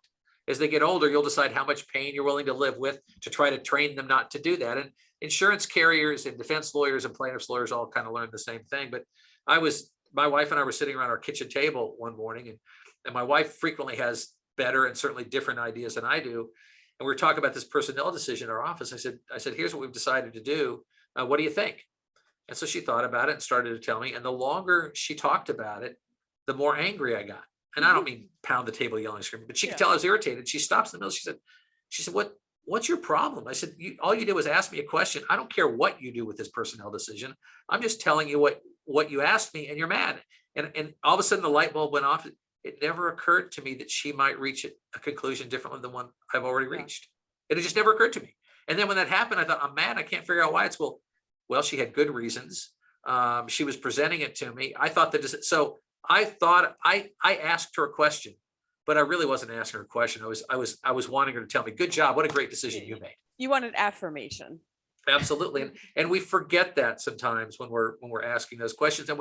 As they get older, you'll decide how much pain you're willing to live with to try to train them not to do that. And insurance carriers and defense lawyers and plaintiffs lawyers all kind of learn the same thing. But my wife and I were sitting around our kitchen table one morning, and my wife frequently has better and certainly different ideas than I do. And we were talking about this personnel decision in our office. I said, here's what we've decided to do. What do you think? And so she thought about it and started to tell me. And the longer she talked about it, the more angry I got. And I don't mean pound the table, yelling, screaming, but she could tell I was irritated. She stops in the middle. She said, what's your problem? I said, all you did was ask me a question. I don't care what you do with this personnel decision. I'm just telling you what you asked me, and you're mad. And all of a sudden the light bulb went off. It never occurred to me that she might reach a conclusion differently than one I've already reached. It just never occurred to me. And then when that happened, I thought, I'm mad. I can't figure out why. It's well, she had good reasons. She was presenting it to me. I thought so I thought I asked her a question, but I really wasn't asking her a question. I was wanting her to tell me, good job. What a great decision you made. You wanted affirmation. Absolutely. And we forget that sometimes when we're asking those questions, and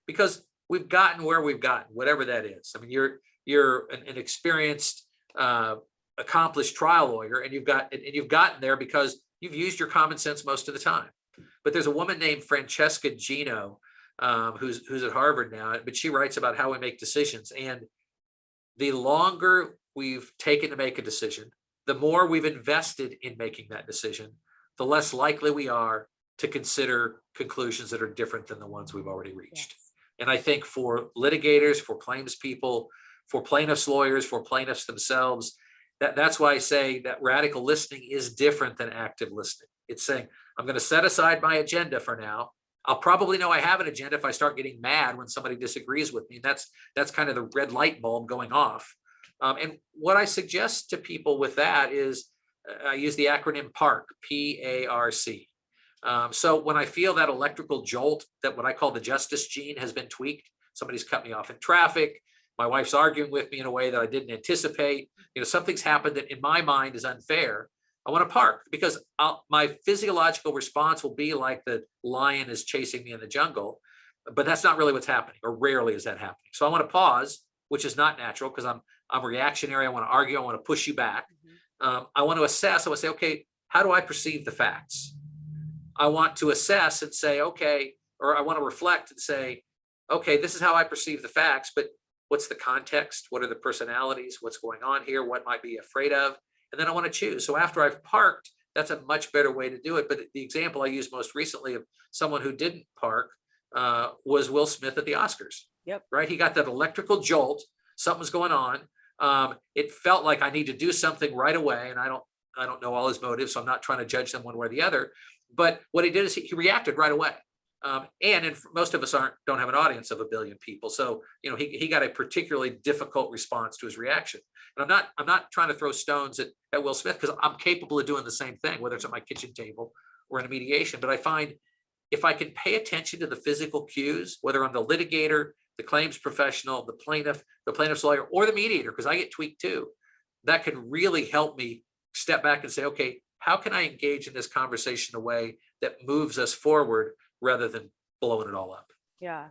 because we've gotten where we've gotten, whatever that is. I mean, you're an experienced, accomplished trial lawyer, and you've gotten there because you've used your common sense most of the time. But there's a woman named Francesca Gino, who's at Harvard now, but she writes about how we make decisions. And the longer we've taken to make a decision, the more we've invested in making that decision, the less likely we are to consider conclusions that are different than the ones we've already reached. Yes. And I think for litigators, for claims people, for plaintiffs lawyers, for plaintiffs themselves, that's why I say that radical listening is different than active listening. It's saying, I'm going to set aside my agenda for now. I'll probably know I have an agenda if I start getting mad when somebody disagrees with me. That's kind of the red light bulb going off. And what I suggest to people with that is I use the acronym PARC, P-A-R-C. So when I feel that electrical jolt, that what I call the justice gene has been tweaked, somebody's cut me off in traffic, my wife's arguing with me in a way that I didn't anticipate, something's happened that in my mind is unfair, I want to park, because my physiological response will be like the lion is chasing me in the jungle, but that's not really what's happening, or rarely is that happening. So I want to pause, which is not natural because I'm reactionary. I want to argue. I want to push you back. I want to assess. I want to say, okay, how do I perceive the facts? I want to assess and say, okay, or I want to reflect and say, okay, this is how I perceive the facts, but what's the context? What are the personalities? What's going on here? What might be afraid of? And then I want to choose. So after I've parked, that's a much better way to do it. But the example I used most recently of someone who didn't park was Will Smith at the Oscars. Yep. Right. He got that electrical jolt. Something was going on. It felt like I need to do something right away. And I don't know all his motives, so I'm not trying to judge them one way or the other. But what he did is he reacted right away. And most of us don't have an audience of 1 billion people. So, he got a particularly difficult response to his reaction. And I'm not trying to throw stones at Will Smith, because I'm capable of doing the same thing, whether it's at my kitchen table or in a mediation. But I find if I can pay attention to the physical cues, whether I'm the litigator, the claims professional, the plaintiff, the plaintiff's lawyer, or the mediator, because I get tweaked too, that can really help me step back and say, okay, how can I engage in this conversation in a way that moves us forward rather than blowing it all up? Yeah.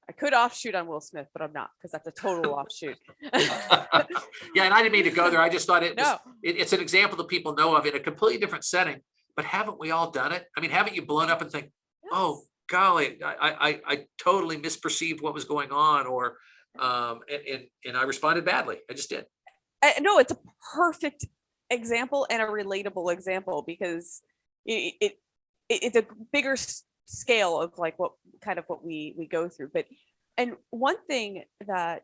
I could offshoot on Will Smith, but I'm not, because that's a total offshoot. Yeah, and I didn't mean to go there. I just thought No. it's an example that people know of in a completely different setting. But haven't we all done it? I mean, haven't you blown up and think, oh, golly, I totally misperceived what was going on, or and I responded badly. I just did. No, it's a perfect example and a relatable example, because it's a bigger scale of like what we go through. And one thing that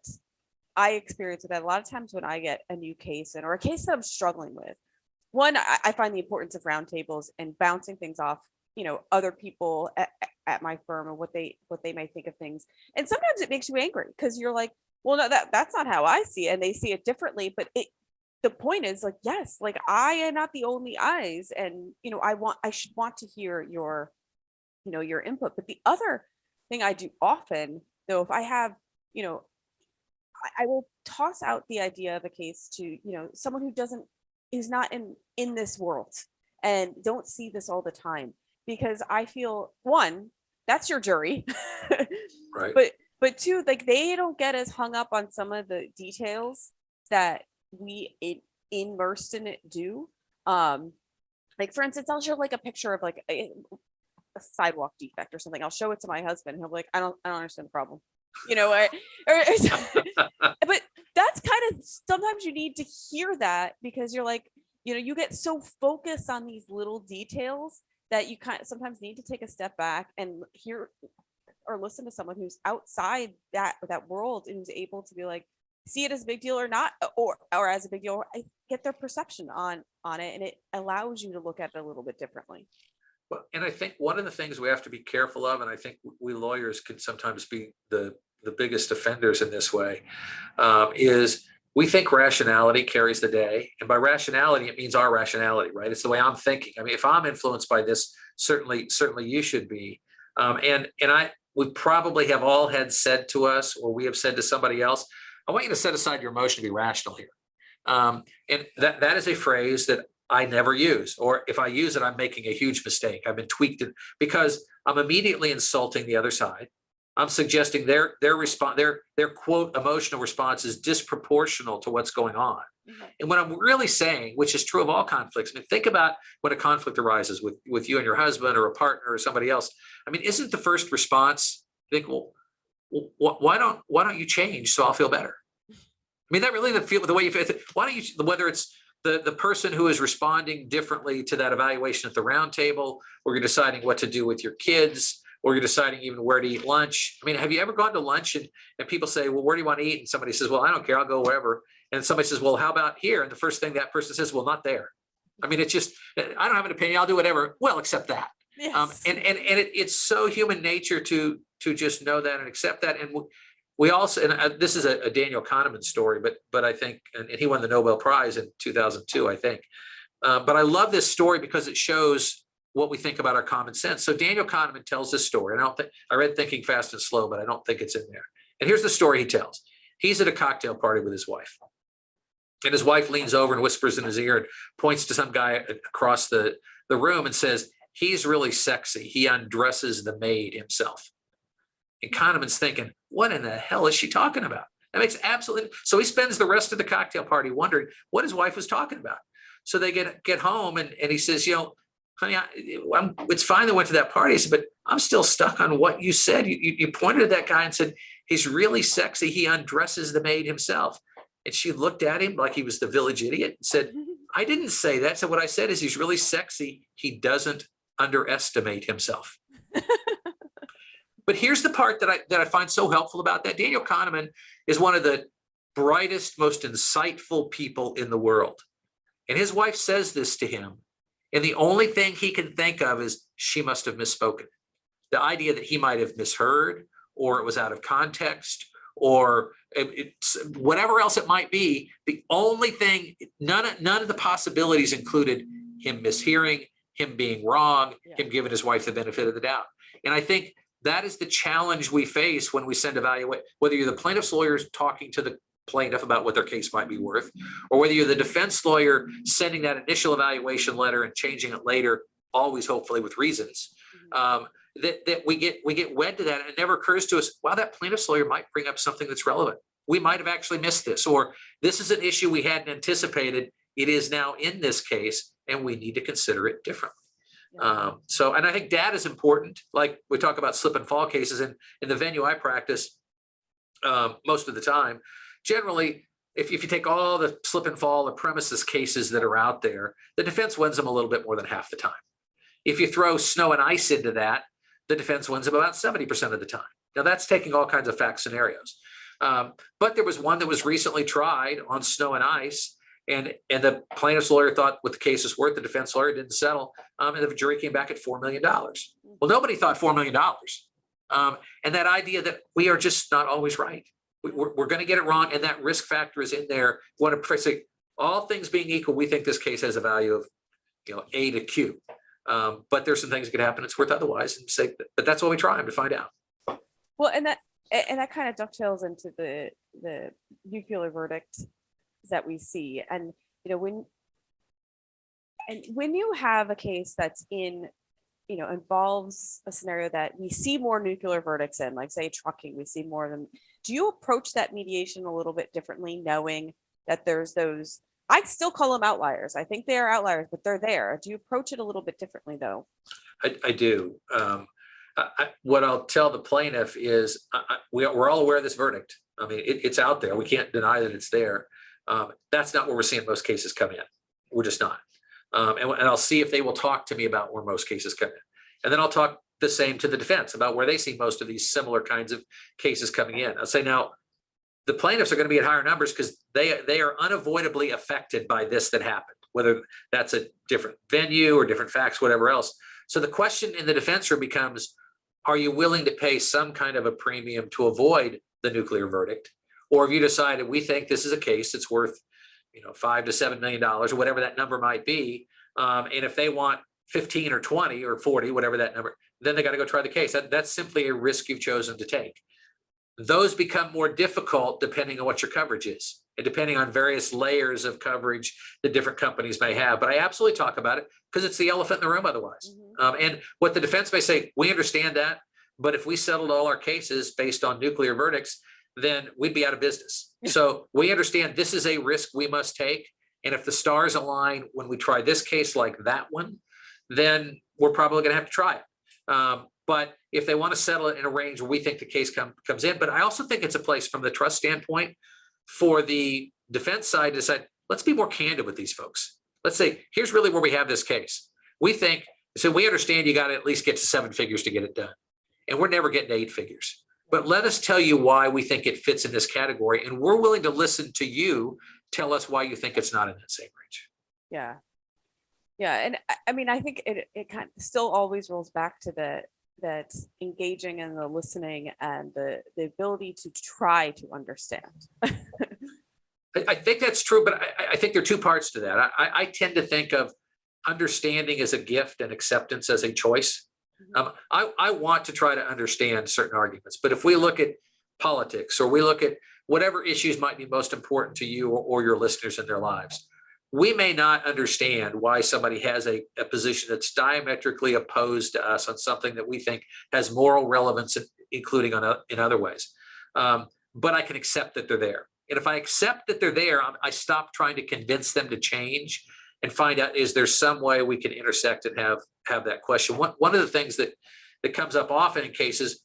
I experience with that a lot of times when I get a new case or a case that I'm struggling with, one, I find the importance of roundtables and bouncing things off, other people at my firm, and what they might think of things. And sometimes it makes you angry because you're like, well, no, that's not how I see it, and they see it differently. But the point is, like, yes, like, I am not the only eyes, and I should want to hear your your input. But the other thing I do often, though, if I have, I will toss out the idea of a case to someone who is not in this world and don't see this all the time, because I feel, one, that's your jury, Right. but two, like, they don't get as hung up on some of the details that we immersed in it do. Like, for instance, I'll show like a picture of like a sidewalk defect or something. I'll show it to my husband, and he'll be like, I don't understand the problem, but that's kind of, sometimes you need to hear that, because you're like, you get so focused on these little details that you sometimes need to take a step back and hear or listen to someone who's outside that world, and who's able to be like, see it as a big deal or not, or as a big deal, get their perception on it, and it allows you to look at it a little bit differently. Well, and I think one of the things we have to be careful of, and I think we lawyers can sometimes be the biggest offenders in this way, is we think rationality carries the day. And by rationality, it means our rationality, right? It's the way I'm thinking. I mean, if I'm influenced by this, certainly you should be. We probably have all had said to us, or we have said to somebody else, I want you to set aside your emotion to be rational here. And that is a phrase that I never use, or if I use it, I'm making a huge mistake. I've been tweaked it because I'm immediately insulting the other side. I'm suggesting their response, their quote emotional response is disproportional to what's going on. Mm-hmm. And what I'm really saying, which is true of all conflicts, I mean, think about when a conflict arises with you and your husband or a partner or somebody else. I mean, isn't the first response, think, well, why don't you change so I'll feel better? I mean, that really the way you feel. Why don't you, whether it's the person who is responding differently to that evaluation at the round table, or you're deciding what to do with your kids, or you're deciding even where to eat lunch. I mean, have you ever gone to lunch and people say, well, where do you want to eat? And somebody says, well, I don't care, I'll go wherever. And somebody says, well, how about here? And the first thing that person says, well, not there. I mean, it's just, I don't have an opinion, I'll do whatever. Well, except that. Yes. It's so human nature to just know that and accept that. And we also, and this is a Daniel Kahneman story, but I think, and he won the Nobel Prize in 2002, I think. But I love this story because it shows what we think about our common sense. So Daniel Kahneman tells this story, and I read Thinking Fast and Slow, but I don't think it's in there. And here's the story he tells. He's at a cocktail party with his wife, and his wife leans over and whispers in his ear and points to some guy across the room and says, he's really sexy. He undresses the maid himself. And Kahneman's thinking, what in the hell is she talking about? That makes absolutely, so he spends the rest of the cocktail party wondering what his wife was talking about. So they get home and he says, honey, it's fine they went to that party, but I'm still stuck on what you said. You pointed at that guy and said, he's really sexy. He undresses the maid himself. And she looked at him like he was the village idiot and said, I didn't say that. So what I said is he's really sexy. He doesn't underestimate himself. But here's the part that I find so helpful about that. Daniel Kahneman is one of the brightest, most insightful people in the world. And his wife says this to him. And the only thing he can think of is she must have misspoken. The idea that he might have misheard, or it was out of context, or it's whatever else it might be. The only thing, none of the possibilities included him mishearing, him being wrong, him giving his wife the benefit of the doubt. And I think that is the challenge we face when we send evaluate, whether you're the plaintiff's lawyers talking to the plaintiff about what their case might be worth, or whether you're the defense lawyer sending that initial evaluation letter and changing it later, always hopefully with reasons, that we get wed to that. And it never occurs to us, wow, that plaintiff's lawyer might bring up something that's relevant. We might have actually missed this, or this is an issue we hadn't anticipated. It is now in this case, and we need to consider it differently. And I think data is important. Like we talk about slip and fall cases, and in the venue I practice most of the time, generally, if you take all the slip and fall, the premises cases that are out there, the defense wins them a little bit more than half the time. If you throw snow and ice into that, the defense wins them about 70% of the time. Now that's taking all kinds of fact scenarios. But there was one that was recently tried on snow and ice, and the plaintiff's lawyer thought what the case was worth. The defense lawyer didn't settle, and the jury came back at $4 million. Well, nobody thought $4 million. And that idea that we are just not always right. We're going to get it wrong, and that risk factor is in there. We want to say, all things being equal, we think this case has a value of A to Q. But there's some things that could happen it's worth otherwise, and say, but that's what we try to find out. Well, and that kind of dovetails into the nuclear verdict that we see. And when you have a case that's involves a scenario that we see more nuclear verdicts in, like say trucking, we see more of them. Do you approach that mediation a little bit differently, knowing that there's those, I still call them outliers. I think they are outliers, but they're there. Do you approach it a little bit differently though? I do. What I'll tell the plaintiff is we're all aware of this verdict. I mean, it's out there. We can't deny that it's there. That's not where we're seeing most cases come in. We're just not. And I'll see if they will talk to me about where most cases come in. And then I'll talk the same to the defense about where they see most of these similar kinds of cases coming in. I'll say, now, the plaintiffs are going to be at higher numbers because they are unavoidably affected by this that happened, whether that's a different venue or different facts, whatever else. So the question in the defense room becomes, are you willing to pay some kind of a premium to avoid the nuclear verdict? Or have you decided we think this is a case that's worth, $5 to $7 million or whatever that number might be. And if they want 15 or 20 or 40, whatever that number, then they got to go try the case. That's simply a risk you've chosen to take. Those become more difficult depending on what your coverage is and depending on various layers of coverage that different companies may have. But I absolutely talk about it because it's the elephant in the room otherwise. And what the defense may say, we understand that, but if we settled all our cases based on nuclear verdicts, then we'd be out of business. So we understand this is a risk we must take. And if the stars align when we try this case like that one, then we're probably going to have to try it. But if they want to settle it in a range where we think the case comes in, but I also think it's a place from the trust standpoint for the defense side to say, let's be more candid with these folks. Let's say, here's really where we have this case. We think, so we understand you got to at least get to 7 figures to get it done. And we're never getting to 8 figures. But let us tell you why we think it fits in this category. And we're willing to listen to you. Tell us why you think it's not in that same range. Yeah. Yeah. And I mean, I think it kind of still always rolls back to that engaging and the listening and the ability to try to understand. I think that's true, but I think there are 2 parts to that. I tend to think of understanding as a gift and acceptance as a choice. I want to try to understand certain arguments, but if we look at politics or we look at whatever issues might be most important to you or your listeners in their lives, we may not understand why somebody has a position that's diametrically opposed to us on something that we think has moral relevance, including in other ways. But I can accept that they're there. And if I accept that they're there, I stop trying to convince them to change and find out, is there some way we can intersect and have that question? One of the things that comes up often in cases,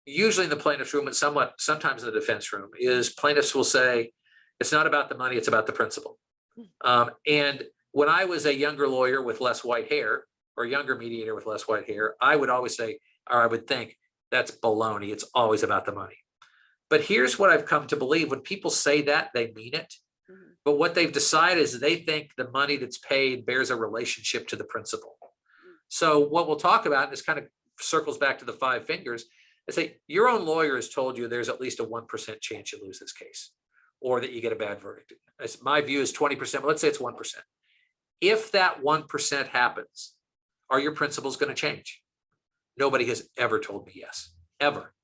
usually in the plaintiff's room and sometimes in the defense room, is plaintiffs will say, it's not about the money, it's about the principle. And when I was a younger lawyer with less white hair or a younger mediator with less white hair, I would always say, or I would think, that's baloney. It's always about the money. But here's what I've come to believe. When people say that, they mean it. But what they've decided is they think the money that's paid bears a relationship to the principle. So what we'll talk about, and this kind of circles back to the 5 fingers, I say, your own lawyer has told you there's at least a 1% chance you lose this case or that you get a bad verdict. My view is 20%, but let's say it's 1%. If that 1% happens, are your principles going to change? Nobody has ever told me yes, ever.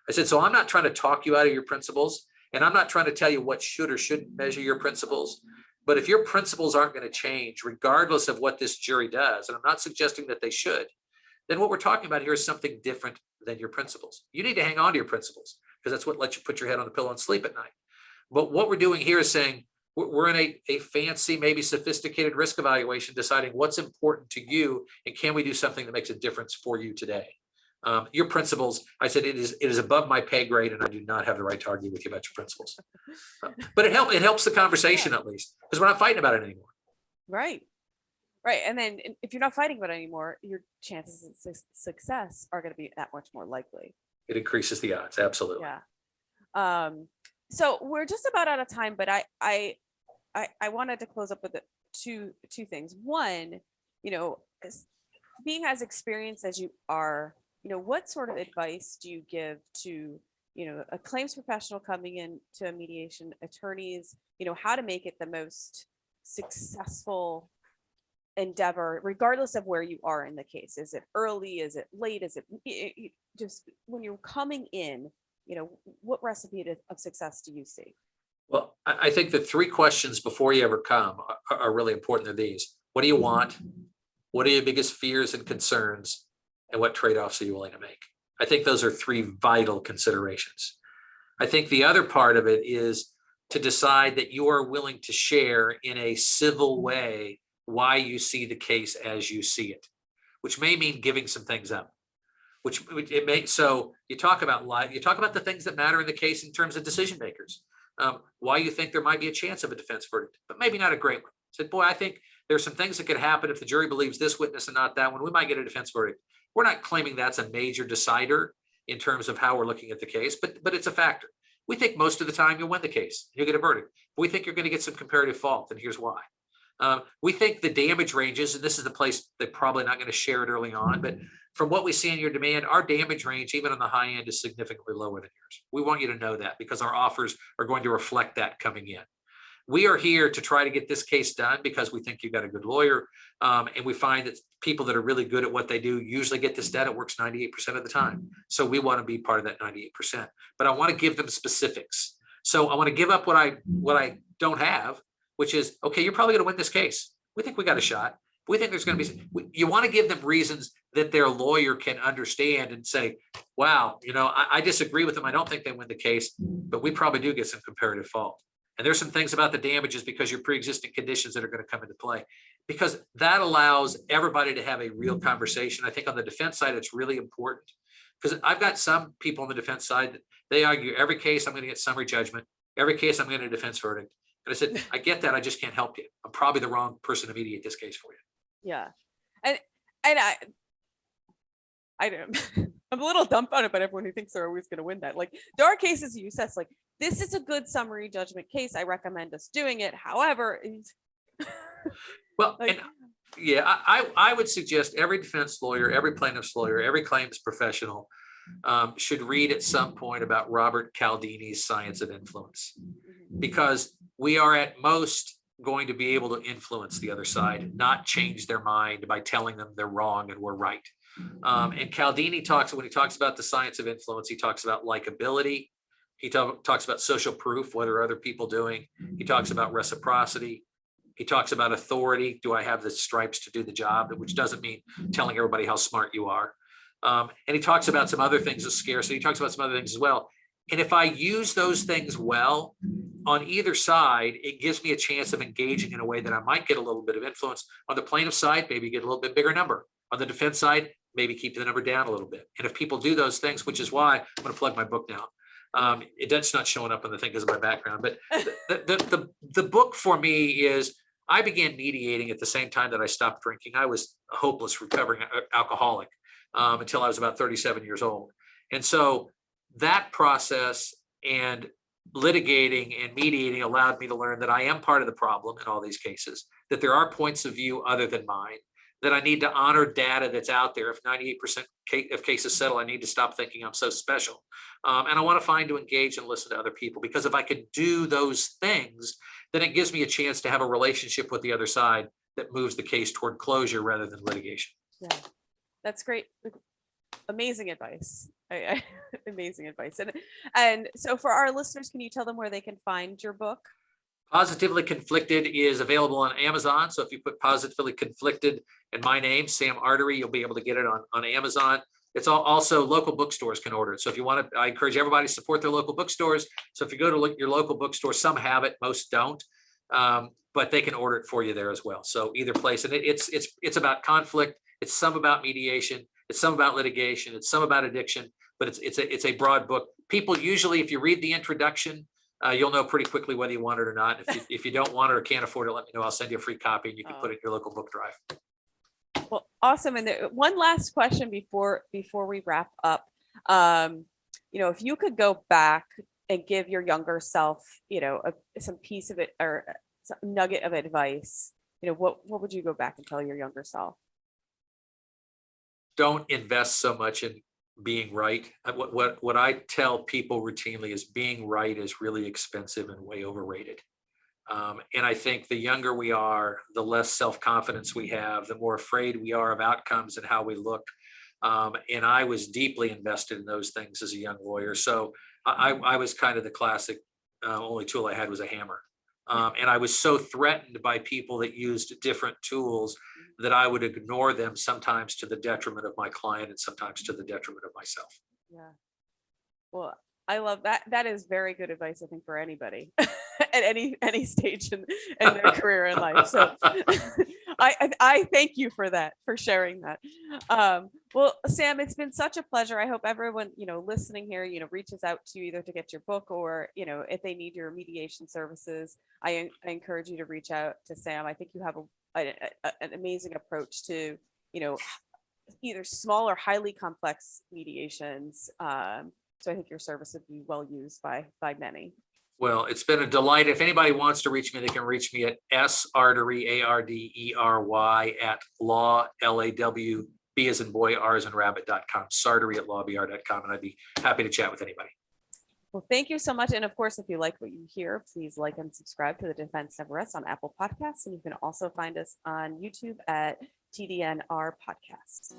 I said, so I'm not trying to talk you out of your principles, and I'm not trying to tell you what should or shouldn't measure your principles. But if your principles aren't going to change, regardless of what this jury does, and I'm not suggesting that they should, then what we're talking about here is something different than your principles. You need to hang on to your principles because that's what lets you put your head on the pillow and sleep at night. But what we're doing here is saying we're in a fancy, maybe sophisticated risk evaluation, deciding what's important to you and can we do something that makes a difference for you today. Your principles, I said, it is above my pay grade, and I do not have the right to argue with you about your principles. But it helps the conversation at least, because we're not fighting about it anymore. Right. And then if you're not fighting about it anymore, your chances of success are going to be that much more likely. It increases the odds. Absolutely. Yeah. So we're just about out of time, but I wanted to close up with two things. One, being as experienced as you are, what sort of advice do you give to, a claims professional coming in to a mediation, attorneys, how to make it the most successful endeavor, regardless of where you are in the case? Is it early? Is it late? Is it just when you're coming in, what recipe of success do you see? Well, I think the 3 questions before you ever come are really important. They're these. What do you want? What are your biggest fears and concerns? And what trade-offs are you willing to make? I think those are 3 vital considerations. I think the other part of it is to decide that you are willing to share in a civil way why you see the case as you see it, which may mean giving some things up. Which it may, so you talk about the things that matter in the case in terms of decision makers, why you think there might be a chance of a defense verdict, but maybe not a great one. Said, boy, I think there's some things that could happen if the jury believes this witness and not that one. We might get a defense verdict. We're not claiming that's a major decider in terms of how we're looking at the case, but it's a factor. We think most of the time you'll win the case, you'll get a verdict. But we think you're going to get some comparative fault, and here's why. We think the damage ranges, and this is the place they're probably not going to share it early on, but from what we see in your demand, our damage range, even on the high end, is significantly lower than yours. We want you to know that because our offers are going to reflect that coming in. We are here to try to get this case done because we think you've got a good lawyer. And we find that people that are really good at what they do usually get this done. It works 98% of the time. So we want to be part of that 98%. But I want to give them specifics. So I want to give up what I don't have, which is, okay, you're probably going to win this case. We think we got a shot. We think there's going to be, you want to give them reasons that their lawyer can understand and say, wow, I disagree with them. I don't think they win the case, but we probably do get some comparative fault. And there's some things about the damages because your pre-existing conditions that are going to come into play, because that allows everybody to have a real conversation. I think on the defense side, it's really important because I've got some people on the defense side that they argue every case I'm going to get summary judgment, every case I'm going to get a defense verdict. And I said, I get that. I just can't help you. I'm probably the wrong person to mediate this case for you. Yeah. And I don't, I'm a little dumbfounded by everyone who thinks they're always going to win that. Like, there are cases you assess, like, this is a good summary judgment case. I recommend us doing it. However, well, like, and yeah, I would suggest every defense lawyer, every plaintiff's lawyer, every claims professional should read at some point about Robert Cialdini's Science of Influence, because we are at most going to be able to influence the other side, not change their mind by telling them they're wrong and we're right. And Cialdini when he talks about the science of influence, he talks about likability. He talks about social proof. What are other people doing? He talks about reciprocity. He talks about authority. Do I have the stripes to do the job? Which doesn't mean telling everybody how smart you are. And he talks about some other things as scarcity. He talks about some other things as well. And if I use those things well on either side, it gives me a chance of engaging in a way that I might get a little bit of influence. On the plaintiff side, maybe get a little bit bigger number. On the defense side, maybe keep the number down a little bit. And if people do those things, which is why I'm going to plug my book now. It's not showing up on the thing because of my background, but the book for me is, I began mediating at the same time that I stopped drinking. I was a hopeless recovering alcoholic until I was about 37 years old. And so that process and litigating and mediating allowed me to learn that I am part of the problem in all these cases, that there are points of view other than mine, that I need to honor data that's out there. If 98% of cases settle, I need to stop thinking I'm so special. And I want to find to engage and listen to other people, because if I can do those things, then it gives me a chance to have a relationship with the other side that moves the case toward closure rather than litigation. yeah, that's great. Amazing advice. Amazing advice. And so for our listeners, can you tell them where they can find your book? Positively Conflicted is available on Amazon. So if you put Positively Conflicted and my name, Sam Ardery, you'll be able to get it on Amazon. It's also local bookstores can order it. So if you want to, I encourage everybody to support their local bookstores. So if you go to your local bookstore, some have it, most don't, but they can order it for you there as well. So either place, and it's about conflict. It's some about mediation. It's some about litigation. It's some about addiction, but it's a broad book. People usually, if you read the introduction, you'll know pretty quickly whether you want it or not. If you don't want it or can't afford it, let me know. I'll send you a free copy and you can put it in your local book drive. Well, awesome. And one last question before we wrap up. If you could go back and give your younger self, some piece of it or some nugget of advice, what would you go back and tell your younger self? Don't invest so much in being right. What I tell people routinely is being right is really expensive and way overrated. And I think the younger we are, the less self-confidence we have, the more afraid we are of outcomes and how we look. And I was deeply invested in those things as a young lawyer. So I was kind of the classic, only tool I had was a hammer. And I was so threatened by people that used different tools that I would ignore them, sometimes to the detriment of my client and sometimes to the detriment of myself. Yeah. Well, I love that. That is very good advice, I think, for anybody at any stage in their career in life. So I thank you for that, for sharing that. Well, Sam, it's been such a pleasure. I hope everyone, listening here, reaches out to you either to get your book or, if they need your mediation services. I encourage you to reach out to Sam. I think you have an amazing approach to, either small or highly complex mediations. So I think your service would be well used by many. Well, it's been a delight. If anybody wants to reach me, they can reach me at sardery, ARDERY at law, LAW, B as in boy, R as in rabbit.com, sardery at lawbr.com. And I'd be happy to chat with anybody. Well, thank you so much. And of course, if you like what you hear, please like and subscribe to the Defense Never Rests on Apple Podcasts. And you can also find us on YouTube at TDNR Podcasts.